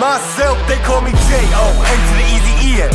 myself, they call me J-O-N to the easy E-N.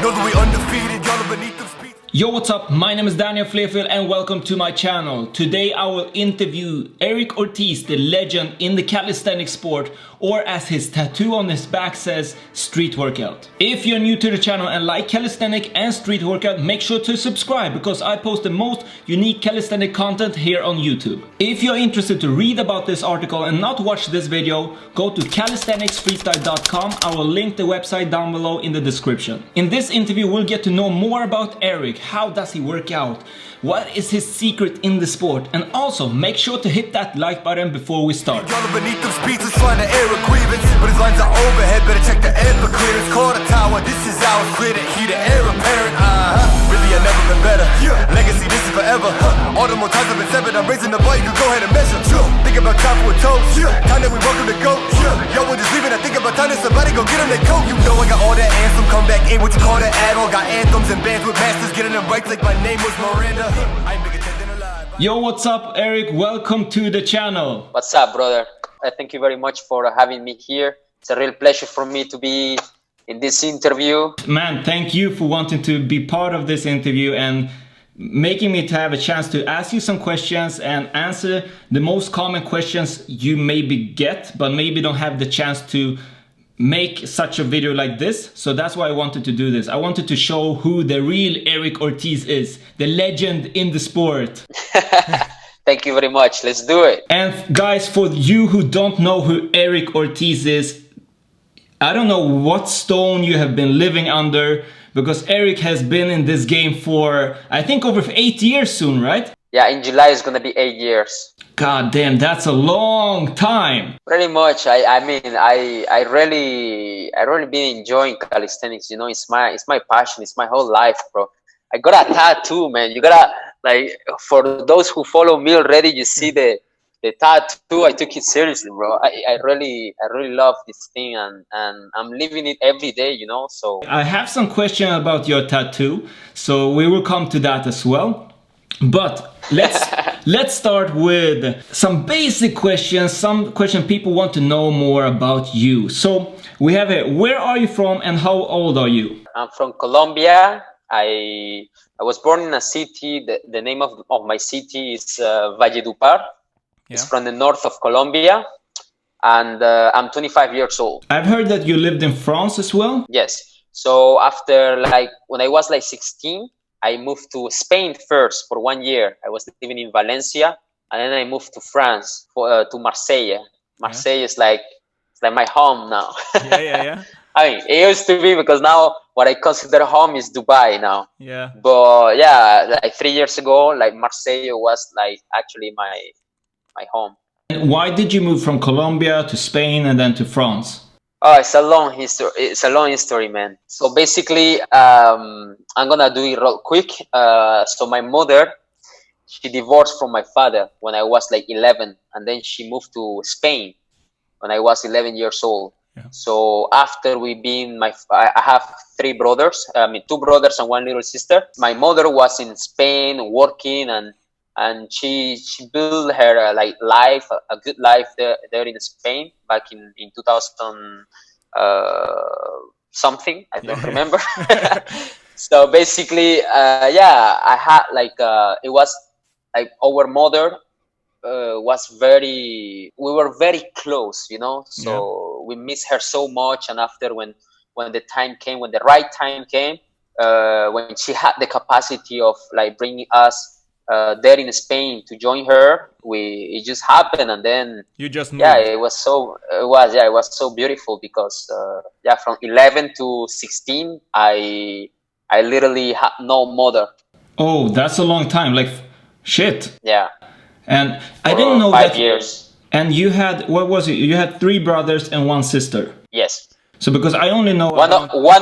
Know that we undefeated, y'all are beneath them speed. Yo, what's up? My name is Daniel Flefil and welcome to my channel. Today I will interview Eryc Ortiz, the legend in the calisthenics sport, or as his tattoo on his back says, street workout. If you're new to the channel and like calisthenic and street workout, make sure to subscribe because I post the most unique calisthenic content here on YouTube. If you're interested to read about this article and not watch this video, go to calisthenicsfreestyle.com. I will link the website down below in the description. In this interview we'll get to know more about Eryc. How does he work out? What is his secret in the sport? And also make sure to hit that like button before we start. Y'all are beneath them speeches trying to air a grievance, but his lines are overhead, better check the air for clearance. Call the tower, this is ours, clear the heat, the air apparent. Really I've never been better. Legacy, this is forever. All the more times I've been severed, I'm raising the bar, you can go ahead and measure. Think about time for a toast. Time that we welcome to go. Yo, we're just leaving, I think about time that somebody go get them their coat. You know I got all that anthem, come back in, what you call that add-on. Got anthems and bands with masters, getting them right like my name was Miranda. I ain't bigger than alive. Yo, what's up, Eryc? Welcome to the channel. What's up, brother? Thank you very much for having me here. It's a real pleasure for me to be in this interview. Man, thank you for wanting to be part of this interview and making me to have a chance to ask you some questions and answer the most common questions you maybe get, but maybe don't have the chance to make such a video like this. So that's why I wanted to do this. I wanted to show who the real Eryc Ortiz is, the legend in the sport. Thank you very much. Let's do it. And guys, for you who don't know who Eryc Ortiz is, I don't know what stone you have been living under, because Eryc has been in this game for, I think, over 8 years soon, right? Yeah, in July it's gonna be 8 years. God damn, that's a long time. Pretty much. I really been enjoying calisthenics. You know, it's my passion. It's my whole life, bro. I got a tattoo, man. You gotta, like, for those who follow me already, you see the tattoo. I took it seriously, bro. I really love this thing, and I'm living it every day, you know. So I have some questions about your tattoo, so we will come to that as well. But let's start with some basic questions, some questions people want to know more about you. So we have it. Where are you from and how old are you? I'm from Colombia. I was born in a city. The name of my city is Valledupar. Yeah. It's from the north of Colombia, and I'm 25 years old. I've heard that you lived in France as well. Yes. So after, like, when I was like 16, I moved to Spain first for 1 year. I was living in Valencia, and then I moved to France to Marseille. Marseille is like, it's like my home now. Yeah. I mean, it used to be, because now what I consider home is Dubai now. Yeah. But yeah, like 3 years ago, like Marseille was like actually my home. And why did you move from Colombia to Spain and then to France? Oh, it's a long history. It's a long history, man. So basically, I'm gonna do it real quick. So my mother, she divorced from my father when I was like 11, and then she moved to Spain when I was 11 years old. Yeah. So after I have 3 brothers. I mean, 2 brothers and 1 little sister. My mother was in Spain working, and she built her like life, a good life there in Spain back in 2000 something, I don't remember. So basically, I had like it was like our mother we were very close, you know. So we miss her so much, and after when the right time came, when she had the capacity of like bringing us there in Spain to join her, it just happened, and then you just moved. Yeah, it was so beautiful, because from 11 to 16 I literally had no mother. Oh, that's a long time, like shit. Yeah. And I didn't know 5 years. And you had, what was it? You had 3 brothers and 1 sister. Yes. So because I only know one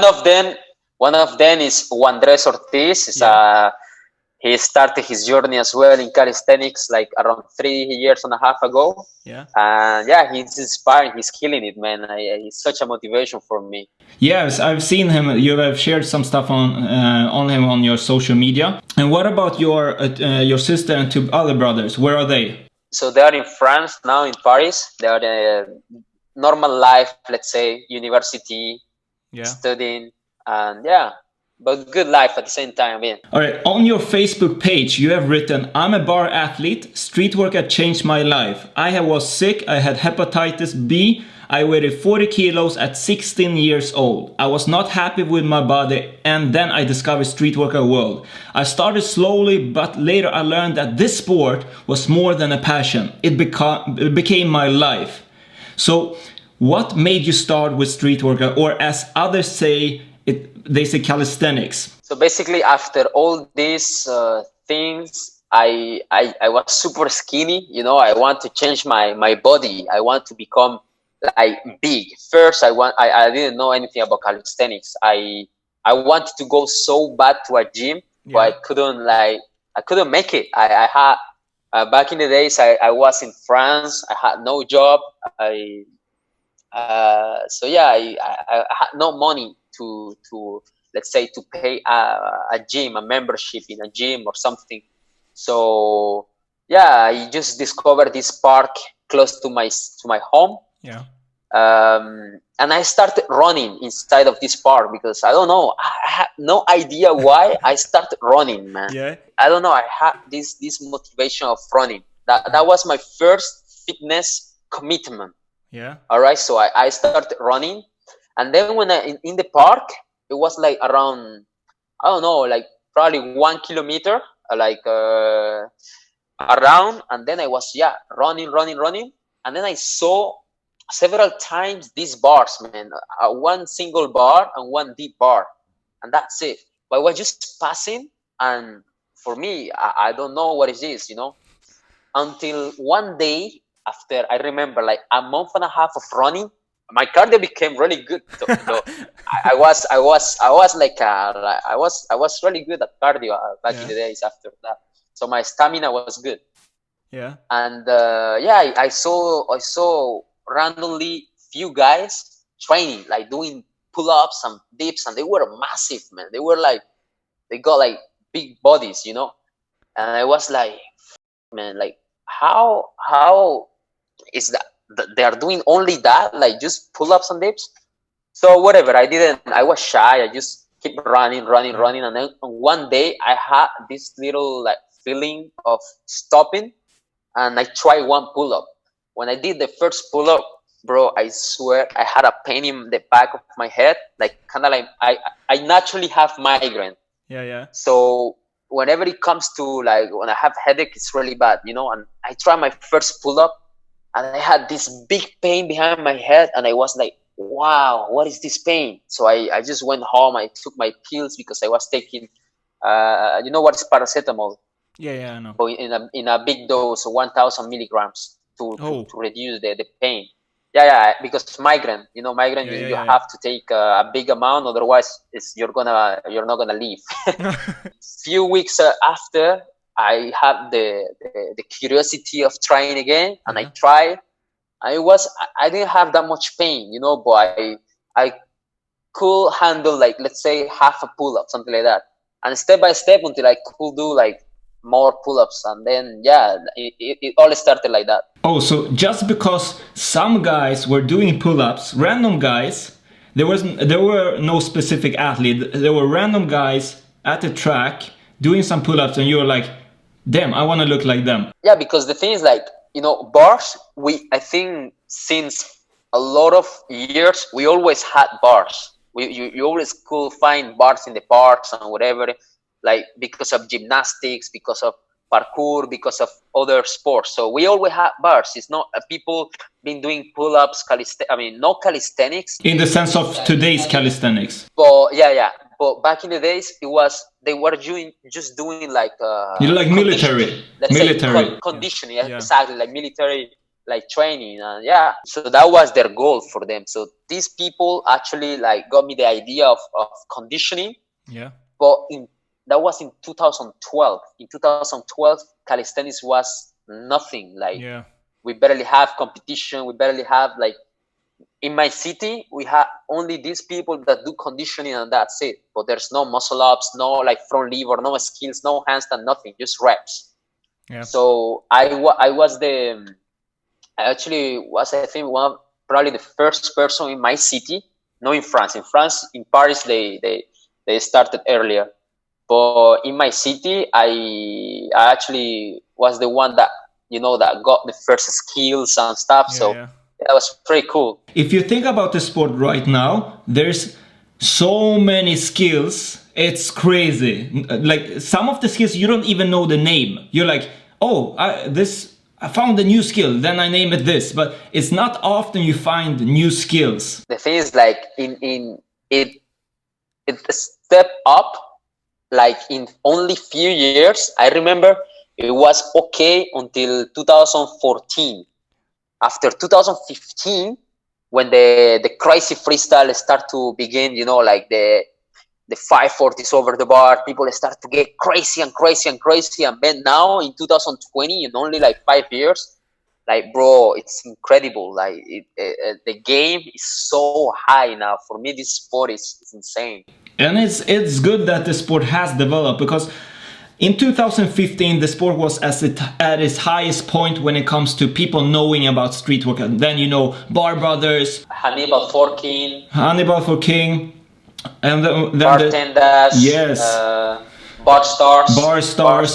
of them is Andres Ortiz. He started his journey as well in calisthenics like around 3.5 years ago. Yeah. And yeah, he's inspiring. He's killing it, man. He's such a motivation for me. Yes, I've seen him. You have shared some stuff on him on your social media. And what about your sister and 2 other brothers? Where are they? So they are in France now, in Paris. They are normal life, let's say university, Yeah. studying, and yeah, but good life at the same time. Yeah. All right, on your Facebook page, you have written, I'm a bar athlete. Street workout changed my life. Was sick. I had hepatitis B. I weighed 40 kilos at 16 years old. I was not happy with my body, and then I discovered street workout world. I started slowly, but later I learned that this sport was more than a passion. It became my life. So, what made you start with street workout, or as others say, they say calisthenics? So basically, after all these things, I was super skinny. You know, I want to change my body. I want to become like big. First, I didn't know anything about calisthenics. I wanted to go so bad to a gym, but I couldn't make it. I had back in the days, I was in France. I had no job. So yeah, I had no money to let's say to pay a gym, a membership in a gym or something. So yeah, I just discovered this park close to my home. Yeah. And I started running inside of this park because I don't know, I had no idea why I started running, man. Yeah. I don't know, I had this motivation of running. That was my first fitness commitment. Yeah. All right, so I started running, and then when in the park, it was like around, I don't know, like probably 1 kilometer, around, and then I was running, and then I saw several times these bars, man, one single bar and one deep bar, and that's it. But I was just passing, and for me, I don't know what it is, you know, until one day. After I remember like a month and a half of running, my cardio became really good. So I was really good at cardio back in the days after that. So my stamina was good. Yeah. And I saw randomly few guys training, like doing pull-ups and dips, and they were massive, man. They were like, they got like big bodies, you know. And I was like, man, like how is that they are doing only that, like just pull-ups and dips? So whatever, I was shy. I just keep running, and then one day I had this little like feeling of stopping, and I tried one pull-up. When I did the first pull-up, bro, I swear I had a pain in the back of my head, like kind of like I naturally have migraine. Yeah. So whenever it comes to like when I have headache, it's really bad, you know. And I tried my first pull-up, and I had this big pain behind my head, and I was like, wow, what is this pain? So I just went home. I took my pills because I was taking, you know what is paracetamol? Yeah, I know. But in a big dose, 1,000 milligrams to reduce the pain. Yeah, because migraine, you know, you have to take a big amount, otherwise you're not gonna leave. Few weeks after, I had the curiosity of trying again, and I tried. I didn't have that much pain, you know, but I could handle like, let's say, half a pull-up, something like that, and step by step until I could do like more pull-ups, and then it all started like that. Oh, so just because some guys were doing pull-ups, random guys, there were no specific athlete, there were random guys at the track doing some pull-ups, and you were like, damn, I want to look like them. Yeah, because the thing is, like, you know, bars, I think since a lot of years, we always had bars. You always could find bars in the parks and whatever, like because of gymnastics, because of parkour, because of other sports. So we always had bars. It's not people been doing pull-ups, no calisthenics. In the sense of today's calisthenics. But but back in the days, they were just doing like like military, conditioning, exactly, like military, like training, and so that was their goal for them. So these people actually like got me the idea of conditioning. Yeah. But that was in 2012. In 2012, calisthenics was nothing. Like we barely have competition. We barely have like. In my city, we have only these people that do conditioning, and that's it. But there's no muscle ups, no like front lever, no skills, no handstand, nothing, just reps. Yeah. So I actually was, I think, one of probably the first person in my city, not in France. In France, in Paris, they started earlier. But in my city, I actually was the one that, that got the first skills and stuff. So that was pretty cool. If you think about the sport right now, there's so many skills. It's crazy. Like some of the skills, you don't even know the name. You're like, oh, I found a new skill, then I name it this. But it's not often you find new skills. The thing is, like, it stepped up, like, in only few years. I remember it was okay until 2014. After 2015, when the crazy freestyle start to begin, like the 540s over the bar, people start to get crazy and crazy and crazy. And then now in 2020, in only like 5 years, like, bro, it's incredible. Like the game is so high now. For me, this sport is insane. And it's good that the sport has developed, because in 2015 the sport was at its highest point when it comes to people knowing about street work. And then, Bar Brothers, Hannibal for King, and then bartenders, yes, bar stars,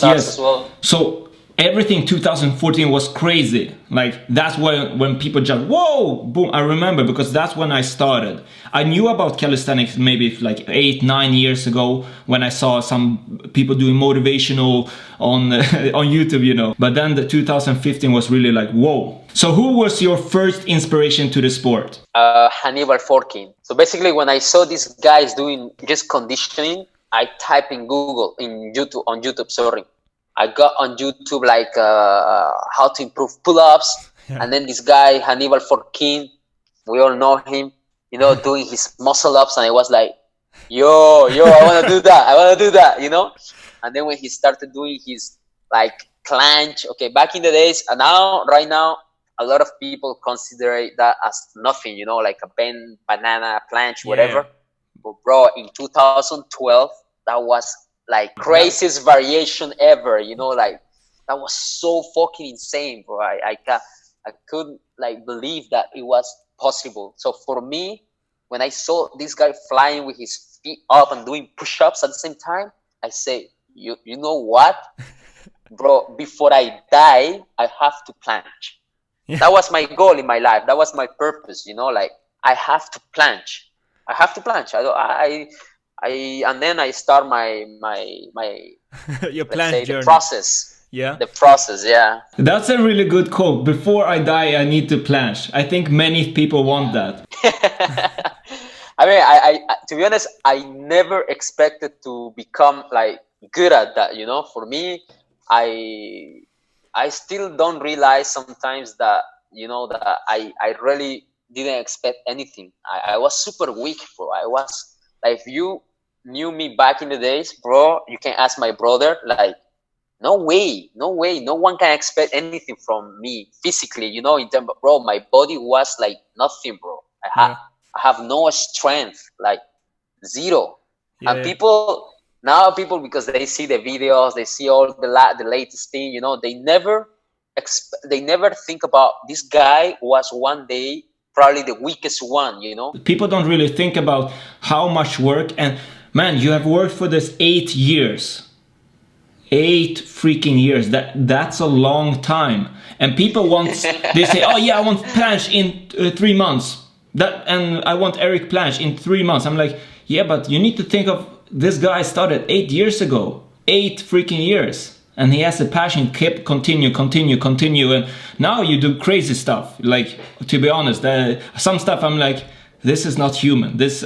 yes, as well. So everything 2014 was crazy. Like that's when people just whoa, boom. I remember, because that's when I started. I knew about calisthenics maybe like 8-9 years ago when I saw some people doing motivational on on YouTube, But then the 2015 was really like whoa. So who was your first inspiration to the sport? Hannibal Forkin. So basically, when I saw these guys doing just conditioning, I type in Google, on YouTube, sorry. I got on YouTube like how to improve pull-ups, and then this guy Hannibal Forkin, we all know him, doing his muscle ups, and I was like, yo, I want to do that, And then when he started doing his like planche, okay, back in the days, and right now, a lot of people consider that as nothing, like a banana planche, whatever. But bro, in 2012, that was like craziest variation ever, like that was so fucking insane, bro. I couldn't like believe that it was possible. So for me, when I saw this guy flying with his feet up and doing push-ups at the same time, I say, you know what, bro, before I die, I have to planche. That was my goal in my life. That was my purpose, like I have to planche. And then I start my your planche journey. The process. Yeah. The process, yeah. That's a really good quote. Before I die, I need to planche. I think many people want that. I mean, I to be honest, I never expected to become like good at that. For me, I still don't realize sometimes that that I really didn't expect anything. I was super weak, bro. I was like, if you knew me back in the days, bro, you can ask my brother, like, no way, no one can expect anything from me physically, in terms of, bro, my body was like nothing, bro. I have no strength, like zero. And people, because they see the videos, they see all the latest thing, they never think about this guy was one day probably the weakest one, People don't really think about how much work, and man, you have worked for this 8 years. 8 freaking years. That's a long time. And people they say, oh yeah, I want planche in 3 months. And I want Eryc planche in 3 months. I'm like, yeah, but you need to think of this guy started 8 years ago. 8 freaking years. And he has a passion, kept continue. And now you do crazy stuff. Like, to be honest, some stuff I'm like, this is not human. This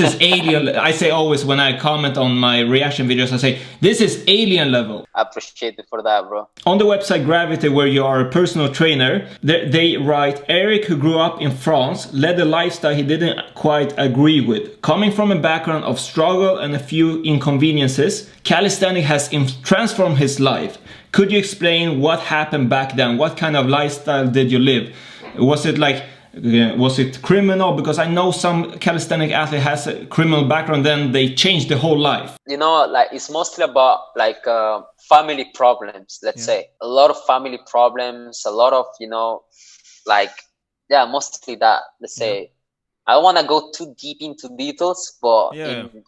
is alien. I say always when I comment on my reaction videos, I say, this is alien level. I appreciate it for that, bro. On the website Gravity, where you are a personal trainer, they write, Eryc, who grew up in France, led a lifestyle he didn't quite agree with. Coming from a background of struggle and a few inconveniences, calisthenics has transformed his life. Could you explain what happened back then? What kind of lifestyle did you live? Was it criminal? Because I know some calisthenic athlete has a criminal background, then they change the whole life. Like it's mostly about like family problems, let's say. A lot of family problems, a lot of, like yeah, mostly that. Let's say I don't want to go too deep into details, but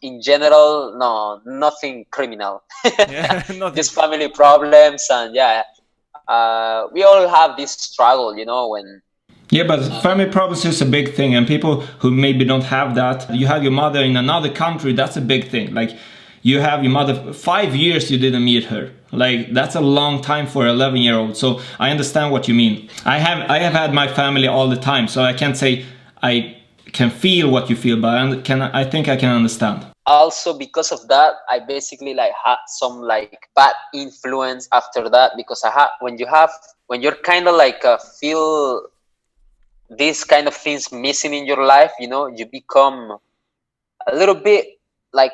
in general, no, nothing criminal. Yeah, nothing. Just family problems, and we all have this struggle, you know, when. Yeah, but family problems is a big thing, and people who maybe don't have that, you have your mother in another country, that's a big thing. Like, you have your mother, 5 years you didn't meet her. Like, that's a long time for an 11-year-old. So I understand what you mean. I have had my family all the time, so I can't say I can feel what you feel, but I think I can understand. Also, because of that, I basically like had some like bad influence after that, because when you're kind of like feel these kind of things missing in your life, you know, you become a little bit like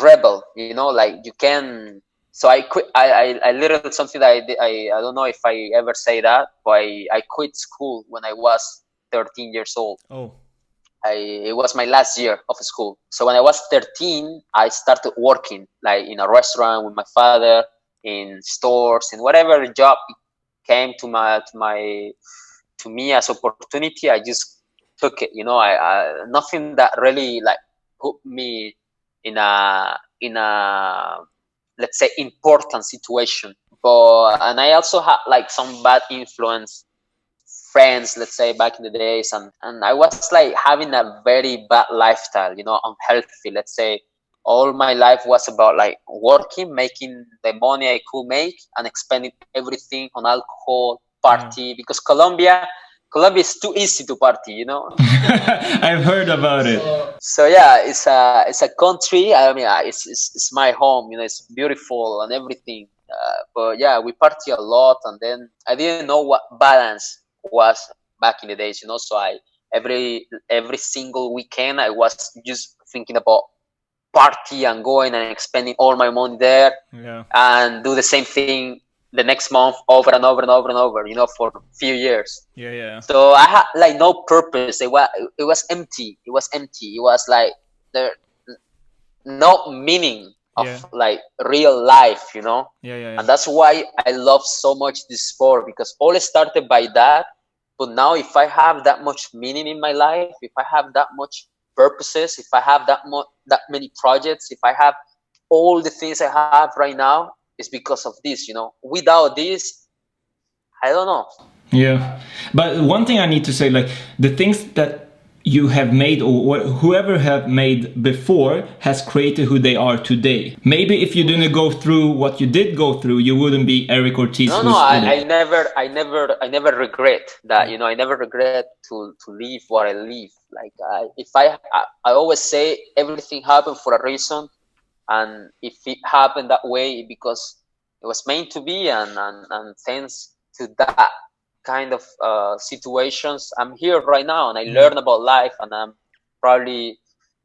rebel, you know, like you can. So I quit. I literally, something that I did. I don't know if I ever say that, but I quit school when I was 13 years old. Oh. It was my last year of school. So when I was 13, I started working like in a restaurant with my father, in stores, and whatever job came to me as opportunity, I just took it. You know, I nothing that really like put me in a let's say important situation. And I also had like some bad influence friends, let's say, back in the days, and I was like having a very bad lifestyle, you know, unhealthy. Let's say all my life was about like working, making the money I could make, and expending everything on alcohol, party, because Colombia is too easy to party, you know. I've heard about it. So yeah, it's a country. I mean, it's my home, you know. It's beautiful and everything, but yeah, we party a lot, and then I didn't know what balance was back in the days, you know. So every single weekend I was just thinking about party and going and spending all my money there, and do the same thing the next month over and over and over and over, you know, for a few years. So I had like no purpose. It was empty. It was like there no meaning of like real life, you know. And that's why I love so much this sport, because all started by that. But now, if I have that much meaning in my life, if I have that much purposes, if I have that many projects, if I have all the things I have right now, it's because of this, you know. Without this, I don't know. Yeah, but one thing I need to say, like the things that you have made, or whoever have made before, has created who they are today. Maybe if you didn't go through what you did go through, you wouldn't be Eryc Ortiz. I never regret that. You know, I never regret to live what I live. Like I always say everything happened for a reason, and if it happened that way, because it was meant to be, and thanks to that kind of situations, I'm here right now, and I learn about life, and I'm probably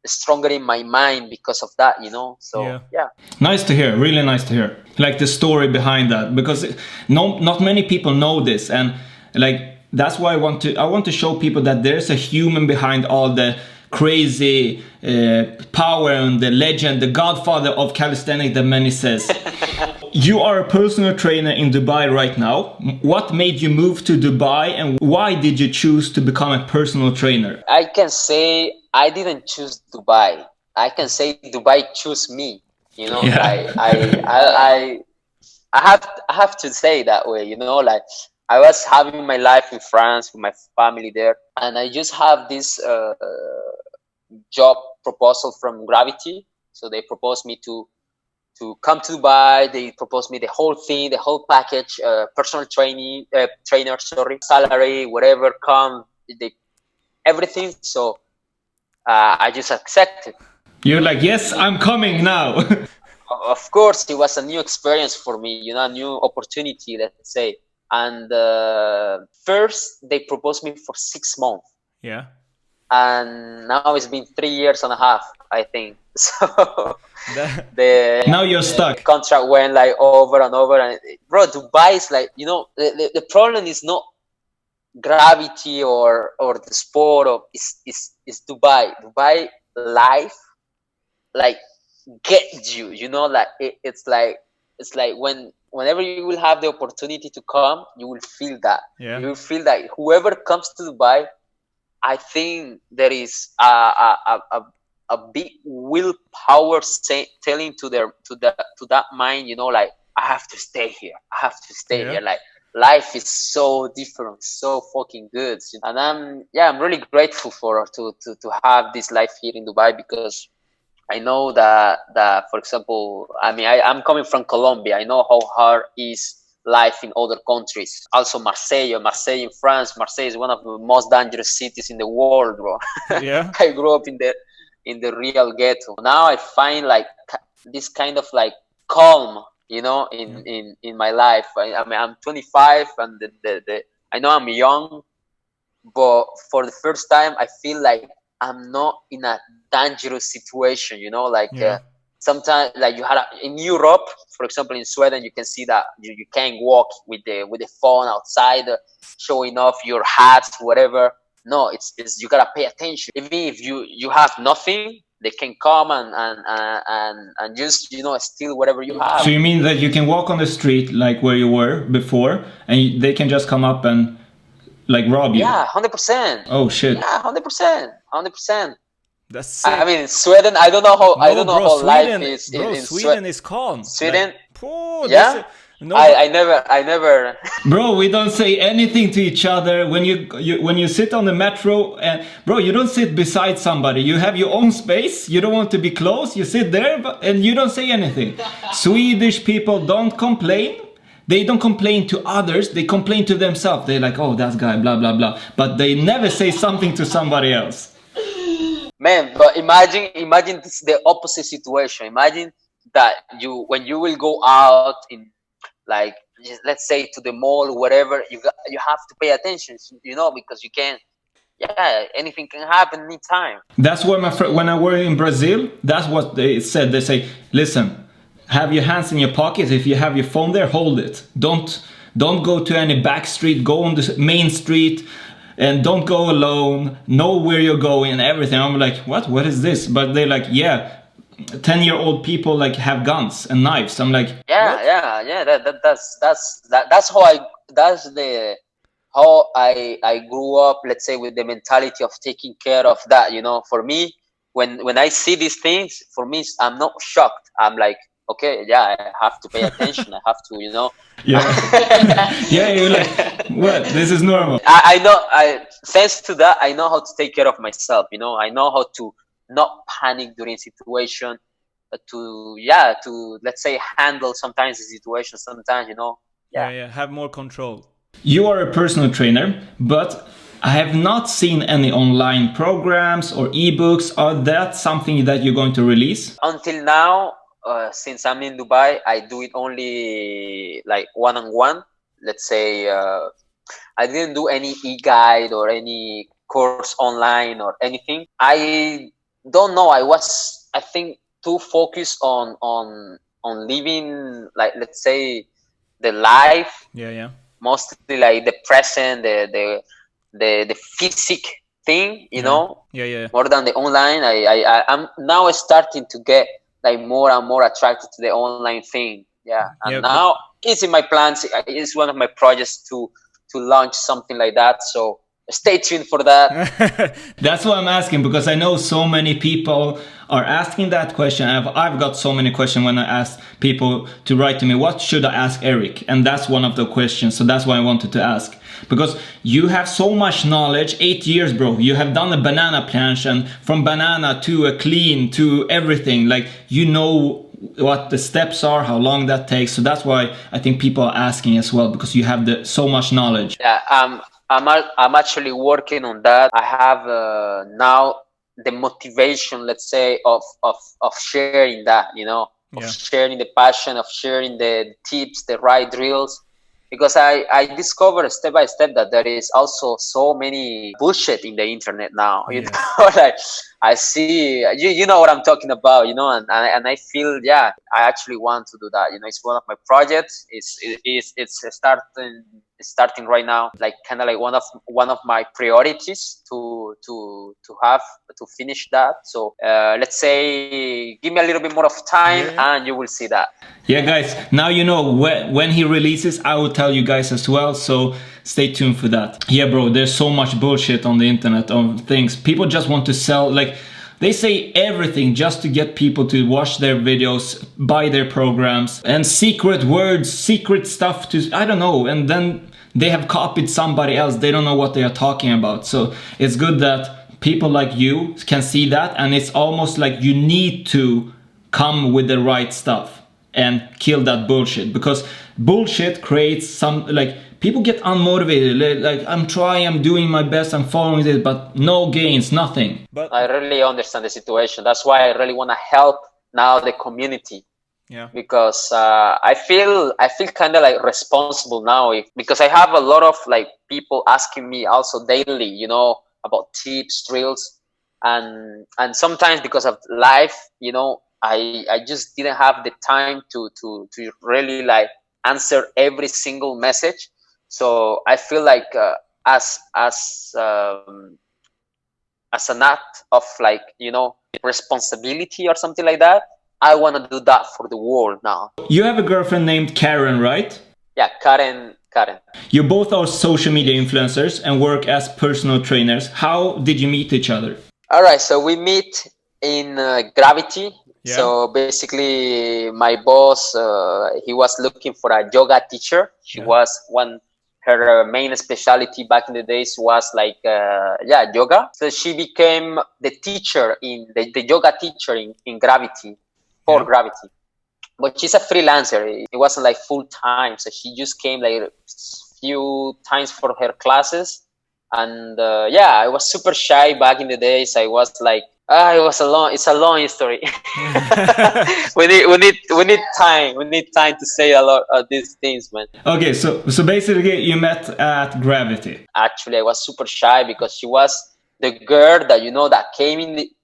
stronger in my mind because of that, you know. So yeah. Nice to hear, really nice to hear, like the story behind that, because not many people know this, and like that's why I want to show people that there's a human behind all the crazy power and the legend, the Godfather of Calisthenics that many says. You are a personal trainer in Dubai right now. What made you move to Dubai, and why did you choose to become a personal trainer? I can say I didn't choose Dubai. I can say Dubai chose me. You know, I have to say that way. You know, like I was having my life in France with my family there, and I just have this job proposal from Gravity. So they proposed me to come to Dubai. They proposed me the whole thing, the whole package, personal trainer, salary, whatever everything. So I just accepted. You're like, yes, I'm coming now. Of course, it was a new experience for me, you know, a new opportunity, let's say. And first, they proposed me for 6 months. Yeah. And now it's been 3.5 years, I think. So now you're stuck. The contract went like over and over. And bro, Dubai is like, you know, the problem is not Gravity or the sport, or is Dubai. Dubai life like get you, you know, like it's like when whenever you will have the opportunity to come, you will feel that. Yeah. You will feel that whoever comes to Dubai, I think there is a big willpower telling to that mind, you know, like, I have to stay here. I have to stay here. Like, life is so different, so fucking good. And I'm really grateful to have this life here in Dubai, because I know that for example, I mean, I'm coming from Colombia. I know how hard is life in other countries. Also Marseille in France. Marseille is one of the most dangerous cities in the world, bro. Yeah. I grew up in the real ghetto. Now I find like this kind of like calm, you know, in my life. I mean, I'm 25, and I know I'm young, but for the first time, I feel like I'm not in a dangerous situation, you know, like sometimes, like you had in Europe, for example, in Sweden, you can see that you can't walk with the phone outside, showing off your hats, whatever. No, it's you gotta pay attention. Even if you have nothing, they can come and just, you know, steal whatever you have. So you mean that you can walk on the street like where you were before, and they can just come up and like rob you? Yeah, 100%. Oh shit. Yeah, 100%. That's sick. I mean, Sweden. I don't know how life is. Bro, in Sweden is calm. Sweden. Like, Yeah. I never. Bro, we don't say anything to each other when you sit on the metro, and bro, you don't sit beside somebody. You have your own space. You don't want to be close. You sit there, and you don't say anything. Swedish people don't complain. They don't complain to others. They complain to themselves. They're like, oh, that guy, blah blah blah. But they never say something to somebody else. Man, but imagine this, the opposite situation. Imagine that when you will go out in, like, let's say to the mall, whatever, you have to pay attention, you know, because you can't. Yeah, anything can happen anytime. That's why when I were in Brazil, that's what they said. They say, listen, have your hands in your pockets. If you have your phone there, hold it. Don't go to any back street. Go on the main street. And don't go alone, know where you're going and everything. I'm like, what is this? But they're like, yeah, 10-year-old people like have guns and knives. I'm like, yeah. That's how I grew up, let's say, with the mentality of taking care of that, you know. For me, when I see these things, for me, I'm not shocked. I'm like, okay, yeah, I have to pay attention. I have to, you know. Yeah. Yeah, you're like, what? This is normal. I know. Thanks to that, I know how to take care of myself. You know, I know how to not panic during situation. To let's say handle sometimes the situation. Sometimes, you know. Yeah. Have more control. You are a personal trainer, but I have not seen any online programs or ebooks. Are that something that you're going to release? Until now. Since I'm in Dubai, I do it only like one-on-one. Let's say I didn't do any e-guide or any course online or anything. I don't know. I think, too focused on living, like, let's say, the life. Yeah. Mostly like the present, the physic thing, you know. Yeah. More than the online. I'm now starting to get like more and more attracted to the online thing. And now it's in my plans. It's one of my projects to launch something like that, so stay tuned for that. That's why I'm asking, because I know so many people are asking that question. I've got so many questions when I ask people to write to me, what should I ask Eryc? And that's one of the questions, so that's why I wanted to ask. Because you have so much knowledge, 8 years, bro. You have done a banana planche, and from banana to a clean to everything. Like, you know what the steps are, how long that takes. So that's why I think people are asking as well, because you have so much knowledge. Yeah, I'm actually working on that. I have now the motivation, let's say, of sharing that, you know, of sharing the passion, of sharing the tips, the right drills. Because I discovered step by step that there is also so many bullshit in the internet now. You know, like I see, you know what I'm talking about, you know, and I feel, I actually want to do that. You know, it's one of my projects. It's starting right now, like kind of like one of my priorities to finish that. So let's say give me a little bit more of time, and you will see that. Yeah, guys, now you know when he releases, I will tell you guys as well, so stay tuned for that. Yeah, bro, there's so much bullshit on the internet of things. People just want to sell, like, they say everything just to get people to watch their videos, buy their programs, and secret words, secret stuff to, I don't know, and then they have copied somebody else. They don't know what they are talking about. So it's good that people like you can see that, and it's almost like you need to come with the right stuff and kill that bullshit, because bullshit creates some, like, people get unmotivated, like I'm doing my best, I'm following this, but no gains, nothing. But I really understand the situation. That's why I really want to help now the community. Yeah. Because I feel kind of like responsible now, because I have a lot of like people asking me also daily, you know, about tips, drills, and sometimes because of life, you know, I just didn't have the time to really like answer every single message. So I feel like as an act of like, you know, responsibility or something like that, I want to do that for the world now. You have a girlfriend named Karen, right? Yeah, Karen. You both are social media influencers and work as personal trainers. How did you meet each other? All right, so we meet in Gravity. Yeah. So basically, my boss, he was looking for a yoga teacher. She was her main specialty back in the days was like, yoga. So she became the teacher the yoga teacher in Gravity, for Gravity. But she's a freelancer. It wasn't like full time. So she just came like a few times for her classes. And I was super shy back in the days. I was like, it's a long story. we need time. We need time to say a lot of these things, man. Okay, so basically you met at Gravity. Actually, I was super shy because she was the girl that, you know, that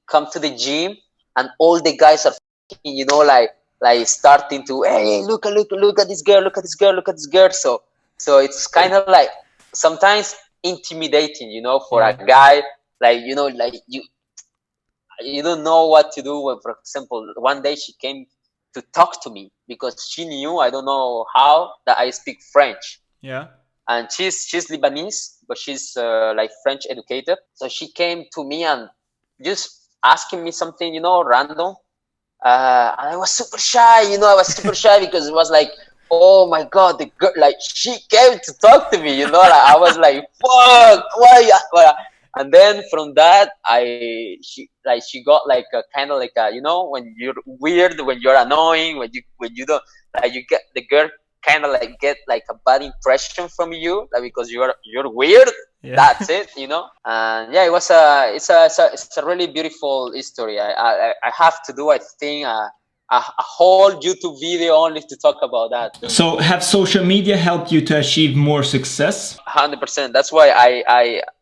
come to the gym, and all the guys are, you know, like starting to, hey, look at this girl, look at this girl. So it's kind of like sometimes intimidating, you know, for a guy, like, you know, like you don't know what to do. When, for example, one day she came to talk to me because she knew, I don't know how, that I speak French. Yeah. And she's Lebanese, but she's like French educated. So she came to me and just asking me something, you know, random. And I was super shy, you know, because it was like, oh my God, the girl, like, she came to talk to me, you know, like, I was like, fuck, why? And then from that, she got like a kind of like a, you know, when you're weird, when you're annoying, when you don't, like, you get the girl kind of like get like a bad impression from you, like, because you're weird. Yeah. That's it, you know. And yeah, it's a really beautiful history. I have to do, I think, a whole YouTube video only to talk about that. So have social media helped you to achieve more success? 100%. That's why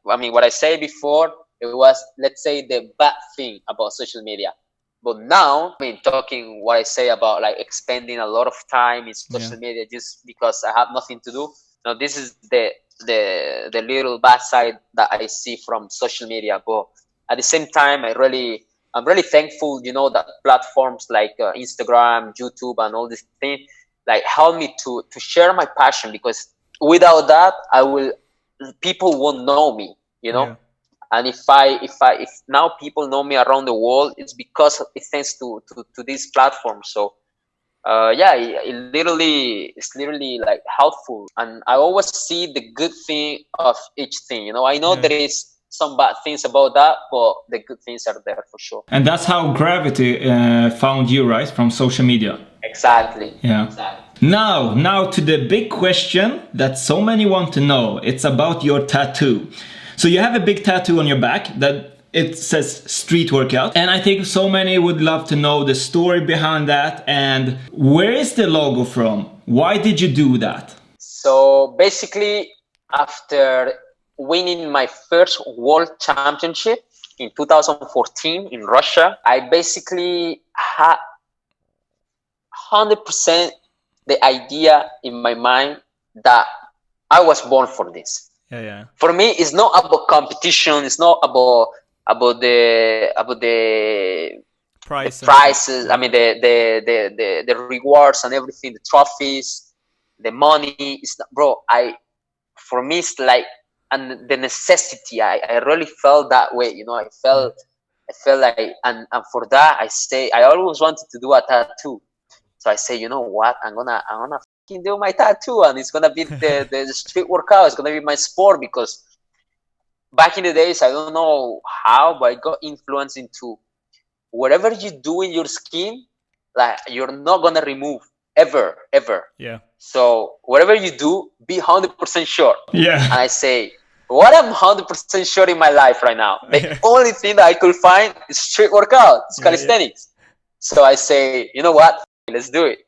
I mean, what I said before, it was, let's say, the bad thing about social media. But now, I mean, talking what I say about like expending a lot of time in social media just because I have nothing to do. Now, this is the little bad side that I see from social media. But at the same time, I'm really thankful, you know, that platforms like Instagram, YouTube, and all these things like help me to share my passion, because without that, people won't know me, you know. Yeah. And if now people know me around the world, it's because it's thanks to these platforms. So it's literally like helpful, and I always see the good thing of each thing, you know. I know there is some bad things about that, but the good things are there for sure. And that's how Gravity found you, right? From social media. Exactly. Yeah. Exactly. Now to the big question that so many want to know. It's about your tattoo. So you have a big tattoo on your back that it says Street Workout, and I think so many would love to know the story behind that, and where is the logo from? Why did you do that? So basically, after winning my first world championship in 2014 in Russia, I basically had 100% the idea in my mind that I was born for this. Yeah. For me, it's not about competition. It's not about the prices. I mean the rewards and everything, the trophies, the money. It's not, bro. For me, it's like, and the necessity. I really felt that way. You know, I felt like, and for that, I always wanted to do a tattoo. So I say, you know what? I'm gonna fucking do my tattoo, and it's gonna be the street workout. It's gonna be my sport, because back in the days, I don't know how, but I got influenced into whatever you do in your skin, like you're not gonna remove ever. Yeah. So whatever you do, be 100% sure. Yeah. And I say, what I'm 100% sure in my life right now, the only thing that I could find is street workout. It's calisthenics. So I say, you know what? Let's do it.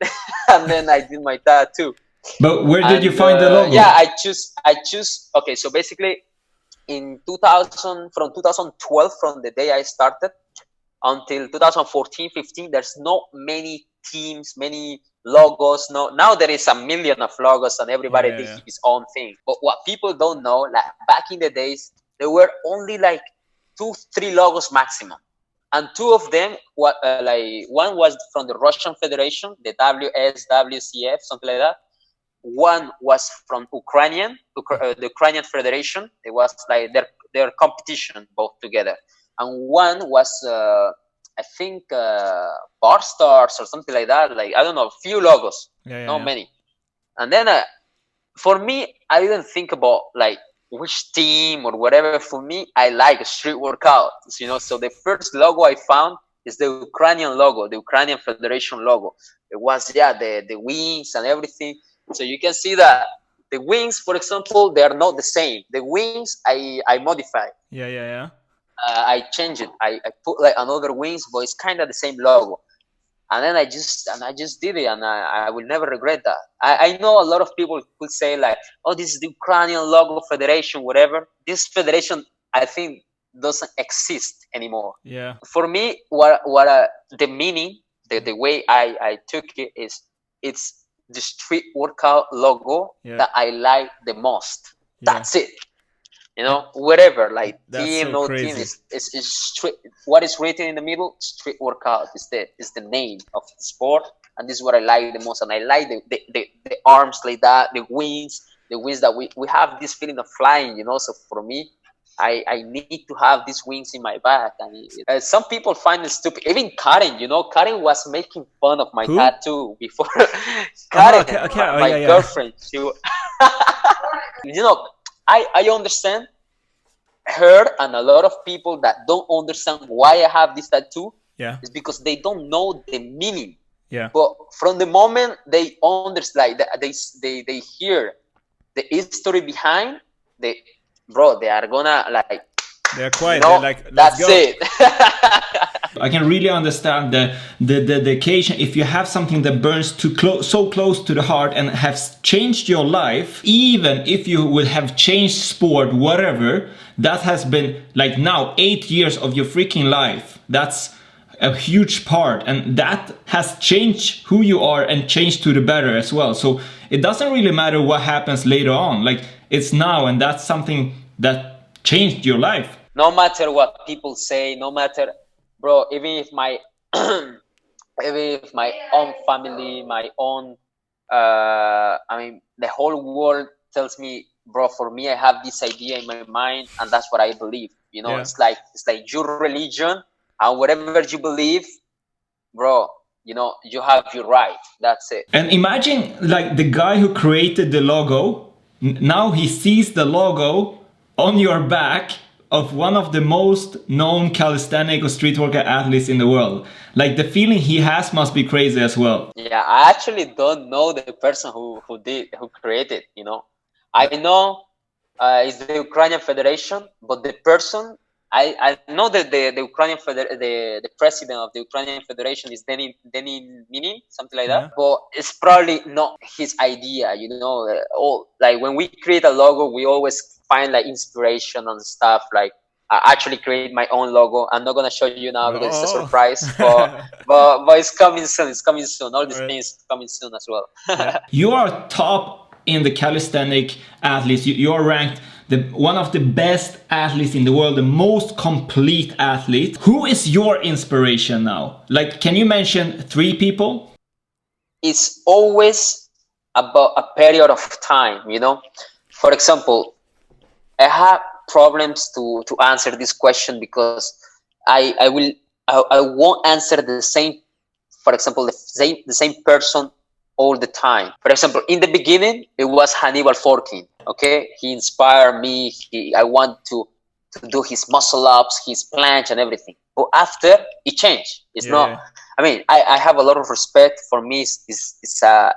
And then I did my tattoo. But where did you find the logo? Yeah, I choose. Okay, so basically, in 2000, from 2012, from the day I started until 2014, 15, there's not many teams, many logos. No, now there is a million of logos, and everybody did his own thing. But what people don't know, like back in the days, there were only like 2-3 logos maximum. And two of them, one was from the Russian Federation, the WSWCF, something like that. One was from the Ukrainian Federation. It was like their competition both together. And one was, I think, Bar Stars or something like that. Like, I don't know, few logos, not many. And then for me, I didn't think about like which team or whatever. For me, I like street workouts, you know. So the first logo I found is the Ukrainian logo, the Ukrainian Federation logo. It was the wings and everything. So you can see that the wings, for example, they are not the same. The wings I modified. Yeah. I changed it. I put like another wings, but it's kind of the same logo. And then I just did it, and I will never regret that. I know a lot of people could say like, oh, this is the Ukrainian logo federation, whatever. This federation, I think, doesn't exist anymore. Yeah. For me, what the meaning, the way I took it is, it's the street workout logo that I like the most. That's it. You know, whatever, like team, no team, is street. What is written in the middle? Street workout is the name of the sport, and this is what I like the most. And I like the arms like that, the wings that we have this feeling of flying, you know. So for me, I need to have these wings in my back. And some people find it stupid. Even Karen, you know, Karen was making fun of my tattoo before. Karen, my girlfriend, she, you know. I understand her, and a lot of people that don't understand why I have this tattoo. Yeah, is because they don't know the meaning. Yeah. But from the moment they understand, like they hear the history behind, they are gonna like. They're quiet. You know, they're like, let's go. it. I can really understand the occasion. If you have something that burns so close to the heart and has changed your life, even if you will have changed sport, whatever, that has been like now 8 years of your freaking life. That's a huge part, and that has changed who you are and changed to the better as well. So it doesn't really matter what happens later on. Like, it's now, and that's something that changed your life. No matter what people say, no matter, bro, even if my own family, my own, I mean, the whole world tells me, bro, for me, I have this idea in my mind, and that's what I believe. You know, it's like your religion, and whatever you believe, bro, you know, you have your right. That's it. And imagine like the guy who created the logo, now he sees the logo on your back of one of the most known calisthenic or street workout athletes in the world. Like, the feeling he has must be crazy as well. Yeah, I actually don't know the person who created, you know. I know it's the Ukrainian Federation, but the person, I know that the Ukrainian the president of the Ukrainian Federation is Denis Minin, something like that. But it's probably not his idea, you know. Like, when we create a logo, we always find like inspiration and stuff. Like, I actually create my own logo. I'm not gonna show you now because it's a surprise. But it's coming soon. It's coming soon. All these things coming soon as well. You are top in the calisthenic athletes. You're ranked one of the best athletes in the world, the most complete athlete. Who is your inspiration now? Like, can you mention 3 people? It's always about a period of time, you know. For example, I have problems to answer this question because I won't answer the same, for example, the same person all the time. For example, in the beginning, it was Hannibal Forkin. Okay, he inspired me. I want to do his muscle ups, his planche, and everything. But after, it changed. It's not. I mean, I have a lot of respect for me. It's a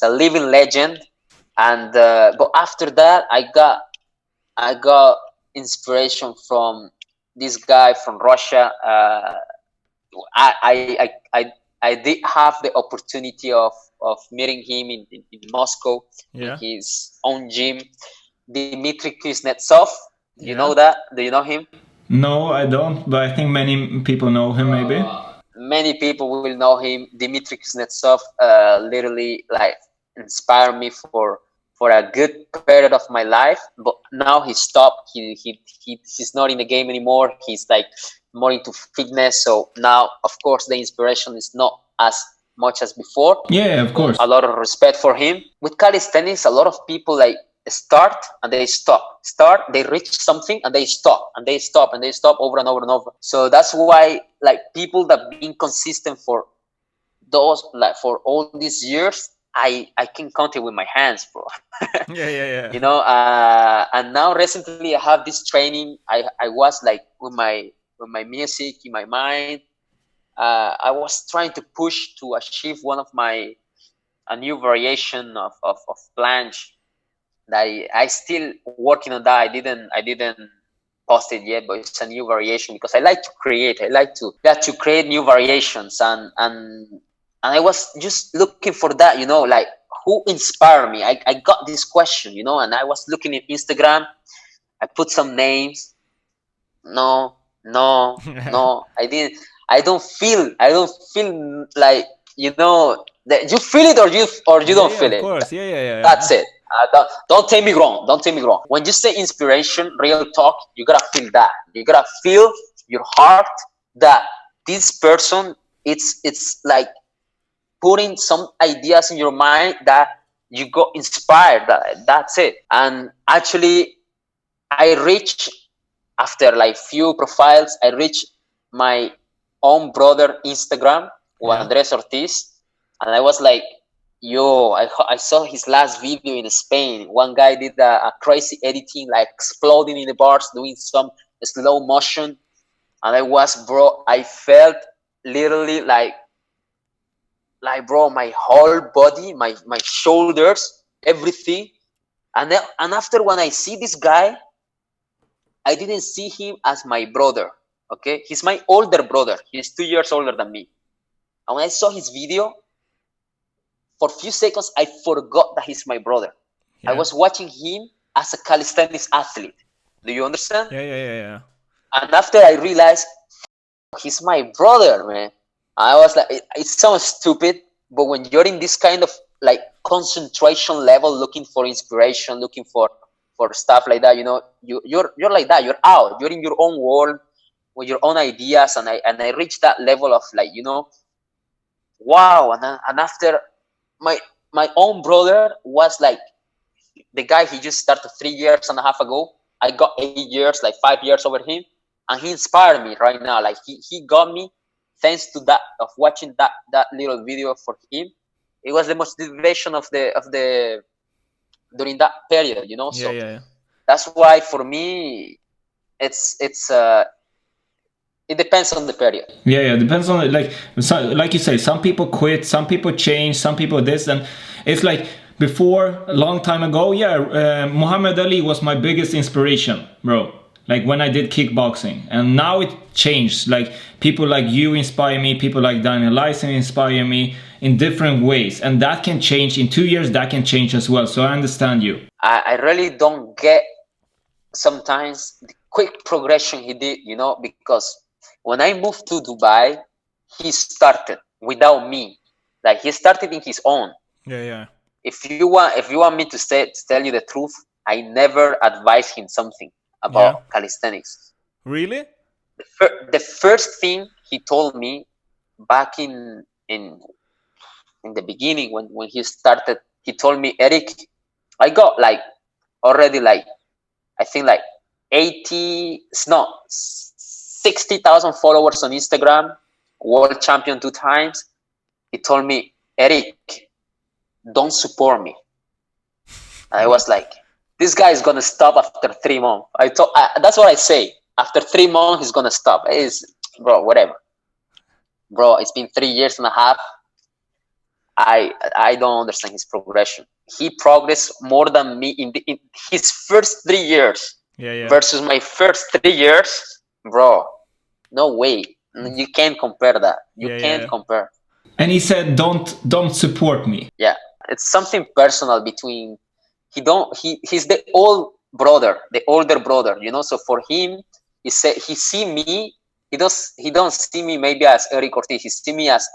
living legend. And but after that, I got inspiration from this guy from Russia. I did have the opportunity of meeting him in Moscow in his own gym, Dmitry Kuznetsov. You know that? Do you know him? No, I don't, but I think many people know him. Maybe many people will know him. Dmitry Kuznetsov literally like inspired me for a good period of my life. But now he stopped. He's not in the game anymore. He's like more into fitness. So now, of course, the inspiration is not as much as before. Yeah, of course. A lot of respect for him. With calisthenics, a lot of people like start and they stop. They reach something and they stop and they stop and they stop over and over and over. So that's why like people that been consistent for those like for all these years, I can count it with my hands, bro. Yeah. You know, and now recently I have this training. I was like with my music in my mind. I was trying to push to achieve one of a new variation of planche that I still working on that. I didn't post it yet, but it's a new variation because I like to create. I like to create new variations and I was just looking for that, you know, like who inspired me. I got this question, you know, and I was looking at Instagram. I put some names. No, I didn't. I don't feel like, you know, that you feel it or you don't feel it. Of course, yeah. That's it. Don't take me wrong. When you say inspiration, real talk, you gotta feel that. You gotta feel your heart that this person, it's like putting some ideas in your mind that you got inspired. That's it. And actually, I reached after like few profiles. I reached my own brother Instagram, Andres Ortiz, and I was like, yo, I saw his last video in Spain. One guy did a crazy editing, like exploding in the bars, doing some slow motion. And I felt literally like bro, my whole body, my shoulders, everything. And after when I see this guy, I didn't see him as my brother. Okay, he's my older brother. He's 2 years older than me. And when I saw his video, for a few seconds, I forgot that he's my brother. Yeah. I was watching him as a calisthenics athlete. Do you understand? Yeah. And after I realized, he's my brother, man. I was like, it sounds stupid, but when you're in this kind of like concentration level, looking for inspiration, looking for stuff like that, you know, you're like that. You're out. You're in your own world with your own ideas, and I reached that level of like, you know, wow. And after my own brother was like the guy, he just started 3.5 years ago. I got 8 years, like 5 years over him, and he inspired me right now. Like he got me thanks to that, of watching that little video for him. It was the motivation of the during that period, you know. So that's why for me it depends on the period. Yeah, it depends on it. Like you say, some people quit, some people change, some people this, and it's like before, a long time ago, Muhammad Ali was my biggest inspiration, bro. Like when I did kickboxing, and now it changed. Like people like you inspire me, people like Daniel Lyson inspire me in different ways, and that can change in 2 years. That can change as well. So I understand you. I really don't get sometimes the quick progression he did, you know, because when I moved to Dubai, he started without me. Like he started in his own. Yeah. if you want me to tell you the truth, I never advised him something about calisthenics. Really? The first thing he told me back in the beginning when he started, he told me, Eryc, I got like already like I think like 60,000 followers on Instagram, world champion 2 times. He told me, Eryc, don't support me. I was like, this guy is gonna stop after 3 months. That's what I say. After 3 months, he's gonna stop. Bro, whatever. Bro, it's been 3 years and a half. I don't understand his progression. He progressed more than me in his first 3 years versus my first 3 years. Bro, no way. You can't compare that. You can't compare. And he said, don't support me. Yeah, it's something personal between. He's the older brother, you know. So for him, he see me. He don't see me maybe as Eryc Ortiz. He see me as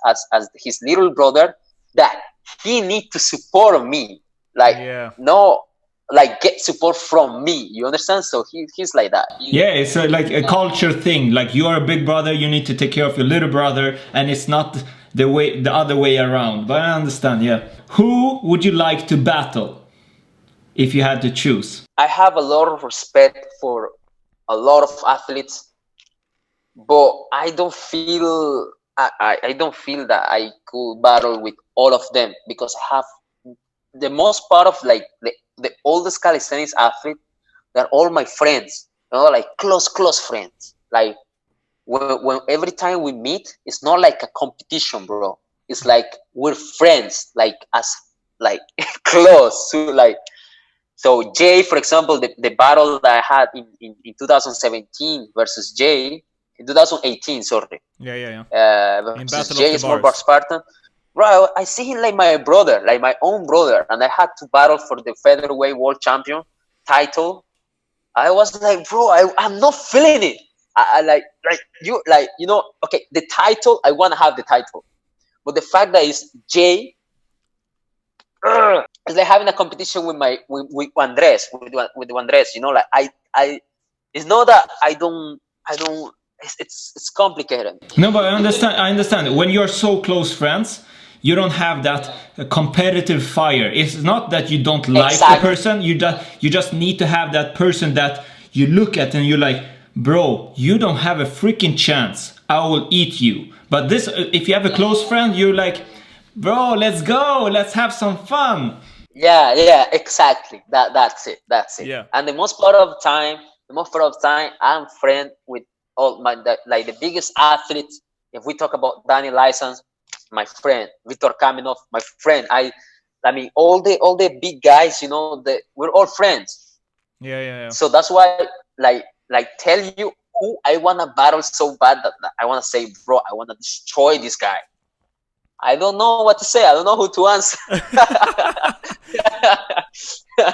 his little brother that he need to support me. Like no, like get support from me. You understand? So he's like that. It's like a culture thing. Like you are a big brother, you need to take care of your little brother, and it's not the other way around. But I understand. Yeah. Who would you like to battle if you had to choose? I have a lot of respect for a lot of athletes, but I don't feel I don't feel that I could battle with all of them, because I have the most part of like the oldest calisthenics athlete. They're all my friends, you know, like close friends. Like when every time we meet, it's not like a competition, bro. It's like we're friends, like as like close to like. So Jay, for example, the battle that I had in 2017 versus Jay in 2018, sorry. Versus Jay Small Bar Spartan. Bro, I see him like my brother, like my own brother, and I had to battle for the featherweight world champion title. I was like, bro, I'm not feeling it. I like you know, okay, the title, I want to have the title, but the fact that it's Jay, it's like having a competition with Andres, with Andres, you know, like I it's not that I don't it's complicated. No, but I understand when you're so close friends, you don't have that competitive fire. It's not that you don't like the person, you just need to have that person that you look at and you're like, bro, you don't have a freaking chance, I will eat you. But this, if you have a close friend, you're like, bro, let's go, let's have some fun. Yeah, exactly. That's it. Yeah. And the most part of time, I'm friend with all like the biggest athletes. If we talk about Danny License, my friend, Victor Kaminov, my friend. I mean, all the big guys, you know, we're all friends. Yeah. So that's why, like tell you who I wanna battle so bad that I wanna say, bro, I wanna destroy this guy. I don't know what to say. I don't know who to answer.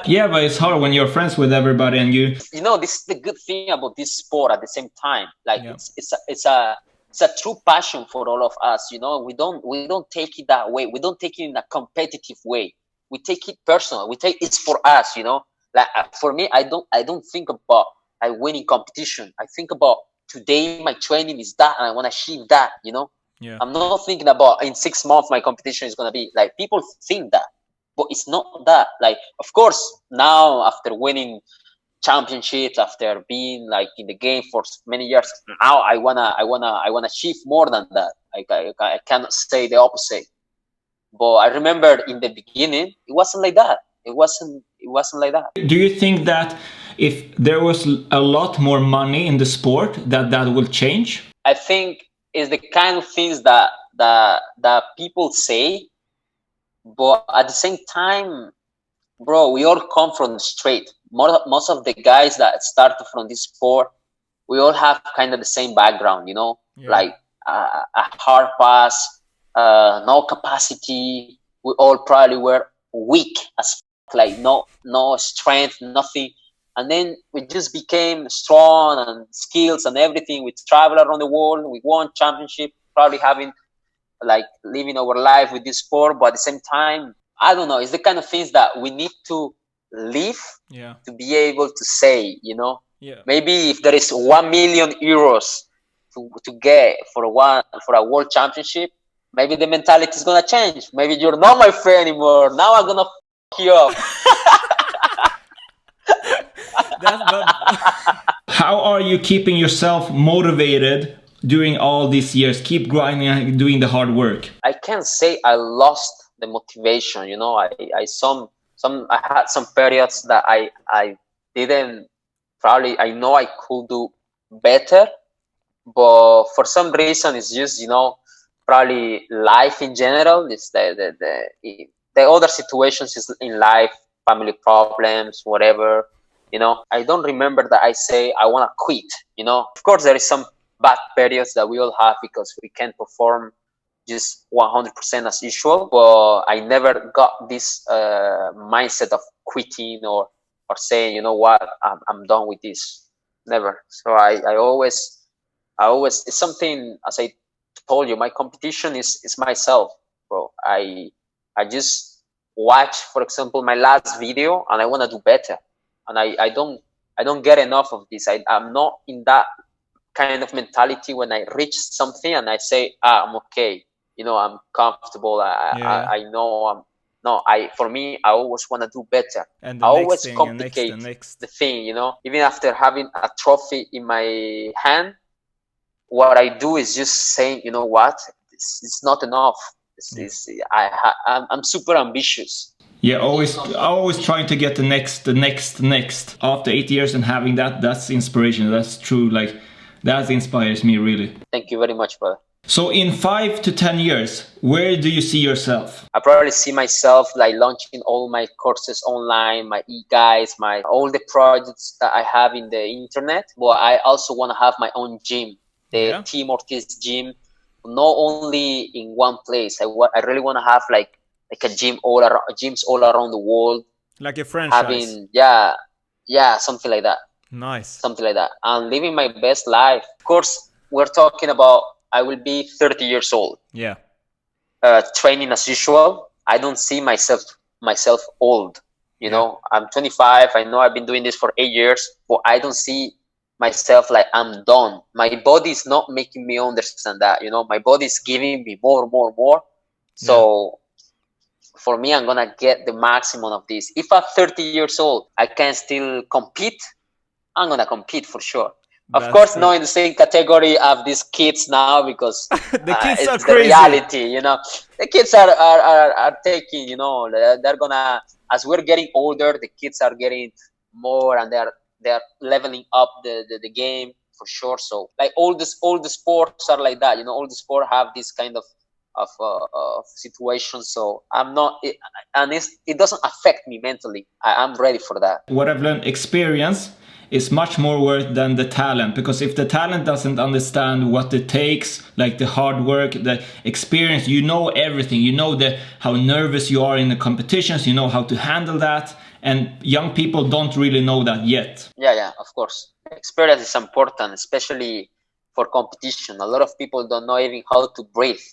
Yeah, but it's hard when you're friends with everybody and you know, this is the good thing about this sport at the same time. Like it's a true passion for all of us, you know. We don't take it that way. We don't take it in a competitive way. We take it personal. It's for us, you know. Like for me, I don't think about winning competition. I think about today my training is that and I want to achieve that, you know. Yeah. I'm not thinking about in 6 months my competition is going to be like, people think that, but it's not that. Like, of course, now after winning championships, after being like in the game for many years, now I wanna achieve more than that. I cannot say the opposite. But I remember in the beginning, it wasn't like that. It wasn't like that. Do you think that if there was a lot more money in the sport, that will change? I think it's the kind of things that people say, but at the same time, bro, we all come from the street. Most of the guys that started from this sport, we all have kind of the same background, you know, like a hard pass, no capacity. We all probably were weak as like no strength, nothing. And then we just became strong and skills and everything. We travel around the world. We won championship, probably living our life with this sport. But at the same time, I don't know. It's the kind of things that we need to live to be able to say, you know. Yeah. Maybe if there is 1 million euros to get for a world championship, maybe the mentality is gonna change. Maybe you're not my friend anymore. Now I'm gonna f you up. How are you keeping yourself motivated during all these years? Keep grinding and doing the hard work. I can't say I lost the motivation. You know, I had some periods that I didn't. Probably I know I could do better, but for some reason it's just, you know, probably life in general. It's the other situations is in life, family problems, whatever. You know, I don't remember that I say I want to quit. You know, of course there is some bad periods that we all have because we can't perform just 100% as usual. But I never got this mindset of quitting or saying, you know what, I'm done with this. Never. So I always, it's something, as I told you, my competition is myself, bro. I just watch, for example, my last video and I want to do better. And I don't get enough of this. I'm not in that kind of mentality when I reach something and I say, I'm okay. You know, I'm comfortable. I know for me, I always want to do better. And I always complicate the thing, you know. Even after having a trophy in my hand, what I do is just saying, you know what, it's not enough. I'm super ambitious. Yeah, always trying to get the next. After 8 years and having that's inspiration. That's true. Like, that inspires me really. Thank you very much, brother. So in 5 to 10 years, where do you see yourself? I probably see myself like launching all my courses online, my e-guides, all the projects that I have in the internet. But I also want to have my own gym, the Team Ortiz gym, not only in one place. I really want to have like a gym gyms all around the world. Like a franchise. Having something like that. Nice. Something like that. And living my best life. Of course, we're talking about I will be 30 years old. Yeah. Training as usual. I don't see myself old. You know, I'm 25. I know I've been doing this for 8 years, but I don't see myself like I'm done. My body is not making me understand that. You know, my body is giving me more. So for me, I'm gonna get the maximum of this. If at 30 years old I can still compete, I'm gonna compete for sure. Of course, not in the same category of these kids now, because the kids are it's crazy. The reality, you know. The kids are taking, you know, they're gonna, as we're getting older, the kids are getting more, and they're leveling up the game for sure. So like all the sports are like that, you know. All the sport have this kind of situations. So I'm not, it doesn't affect me mentally. I'm ready for that. What I've learned, experience is much more worth than the talent, because if the talent doesn't understand what it takes, like the hard work, the experience, you know everything, you know how nervous you are in the competitions, you know how to handle that, and young people don't really know that yet. Yeah, of course. Experience is important, especially for competition. A lot of people don't know even how to breathe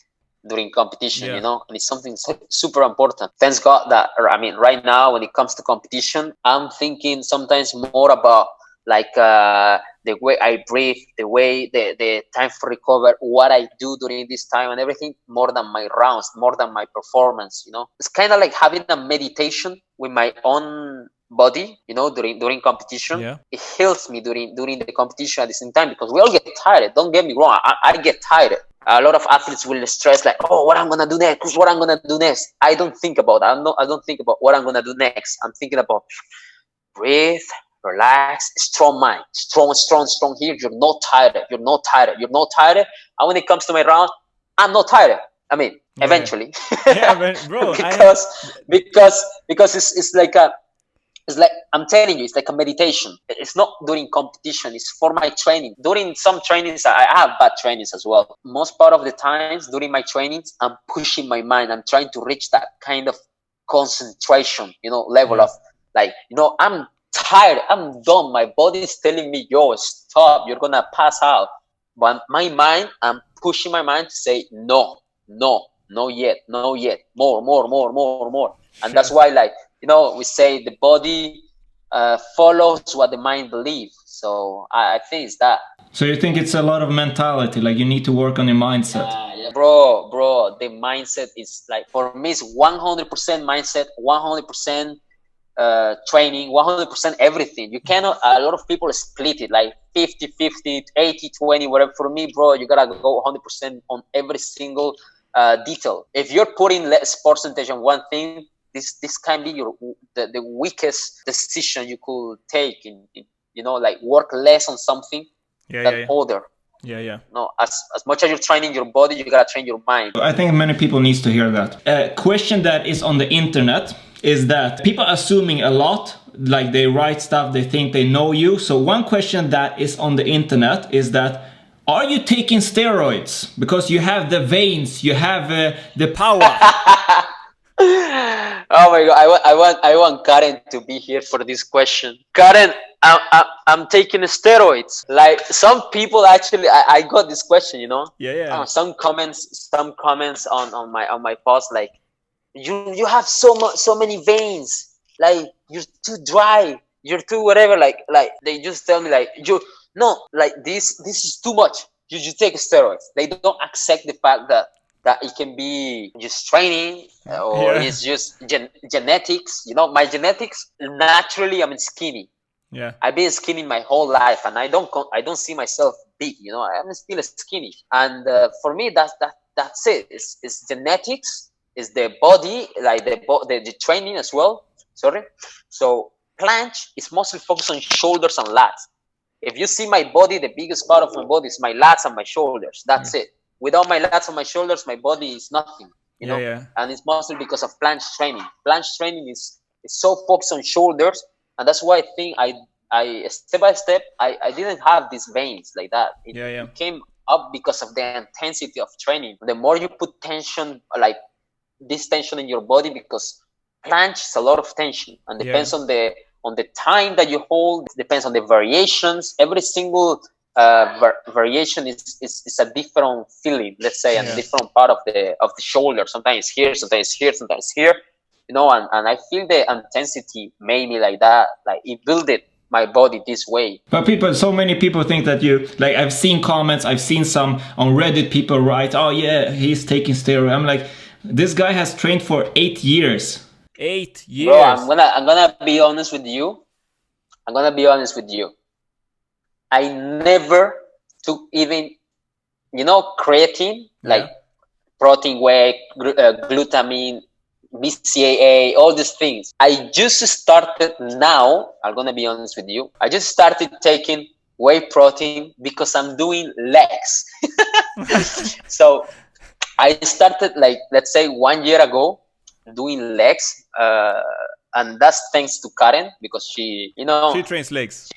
during competition, you know, and it's something super important. Thanks God that, I mean, right now when it comes to competition, I'm thinking sometimes more about like the way I breathe, the way the time for recover, what I do during this time and everything, more than my rounds, more than my performance, you know. It's kind of like having a meditation with my own body, you know, during competition. It heals me during the competition at the same time, because we all get tired. Don't get me wrong, I get tired. A lot of athletes will stress like, oh, what I'm gonna do next. I don't think about that. I don't think about what I'm gonna do next. I'm thinking about breathe, relax, strong mind, strong here. You're not tired. And when it comes to my round, I'm not tired. I mean, eventually. Bro. because it's like I'm telling you, it's like a meditation. It's not during competition, it's for my training. During some trainings, I have bad trainings as well. Most part of the times during my trainings, I'm pushing my mind. I'm trying to reach that kind of concentration, you know, level of like, you know, I'm tired, I'm done. My body is telling me, yo, stop, you're gonna pass out. But my mind, I'm pushing my mind to say, no, not yet, more. And that's why, like, you know, we say the body follows what the mind believes. So I think it's that. So you think it's a lot of mentality, like you need to work on your mindset? Yeah, bro, the mindset is like, for me, it's 100% mindset, 100% training, 100% everything. You cannot, a lot of people split it like 50-50, 80-20, whatever. For me, bro, you gotta go 100% on every single detail. If you're putting less percentage on one thing, this can be the weakest decision you could take in you know, like work less on something than other. No, as much as you're training your body, you gotta train your mind. I think many people needs to hear that. A question that is on the internet is that people are assuming a lot, like they write stuff, they think they know you. So one question that is on the internet is that, are you taking steroids? Because you have the veins, you have the power. Oh my god, I want Karen to be here for this question. Karen, I'm taking steroids. Like, some people actually, I got this question, you know. Some comments on my post, like, you have so many veins, like you're too dry, you're too whatever, like they just tell me like, this is too much, you just take steroids. They don't accept the fact that it can be just training or it's just genetics. You know, my genetics, naturally I'm skinny. I've been skinny my whole life, and I don't see myself big, you know. I'm still skinny, and for me that's it. It's genetics, is the body, like the training as well. Sorry. So planche is mostly focused on shoulders and lats. If you see my body, the biggest part of my body is my lats and my shoulders. That's it. Without my lats and my shoulders, my body is nothing, you know. And it's mostly because of planche training. Planche training is so focused on shoulders, and that's why I think I step by step, I didn't have these veins like that. It came up because of the intensity of training. The more you put tension, like this tension in your body, because planche is a lot of tension, and depends on the time that you hold, depends on the variations. Every single variation is a different feeling, let's say, and a different part of the shoulder. Sometimes here, sometimes here, sometimes here, you know. And I feel the intensity made me like that, like it built my body this way. But so many people think that you, like, I've seen comments, I've seen some on Reddit, people write, oh yeah, he's taking steroids. I'm like, this guy has trained for 8 years. 8 years. Bro, I'm gonna be honest with you. I never took even, you know, creatine, like protein whey, glutamine, BCAA, all these things. I just started now, I'm gonna be honest with you. I just started taking whey protein because I'm doing legs. So I started, like, let's say 1 year ago, doing legs. And that's thanks to Karen, because she, you know, she trains legs.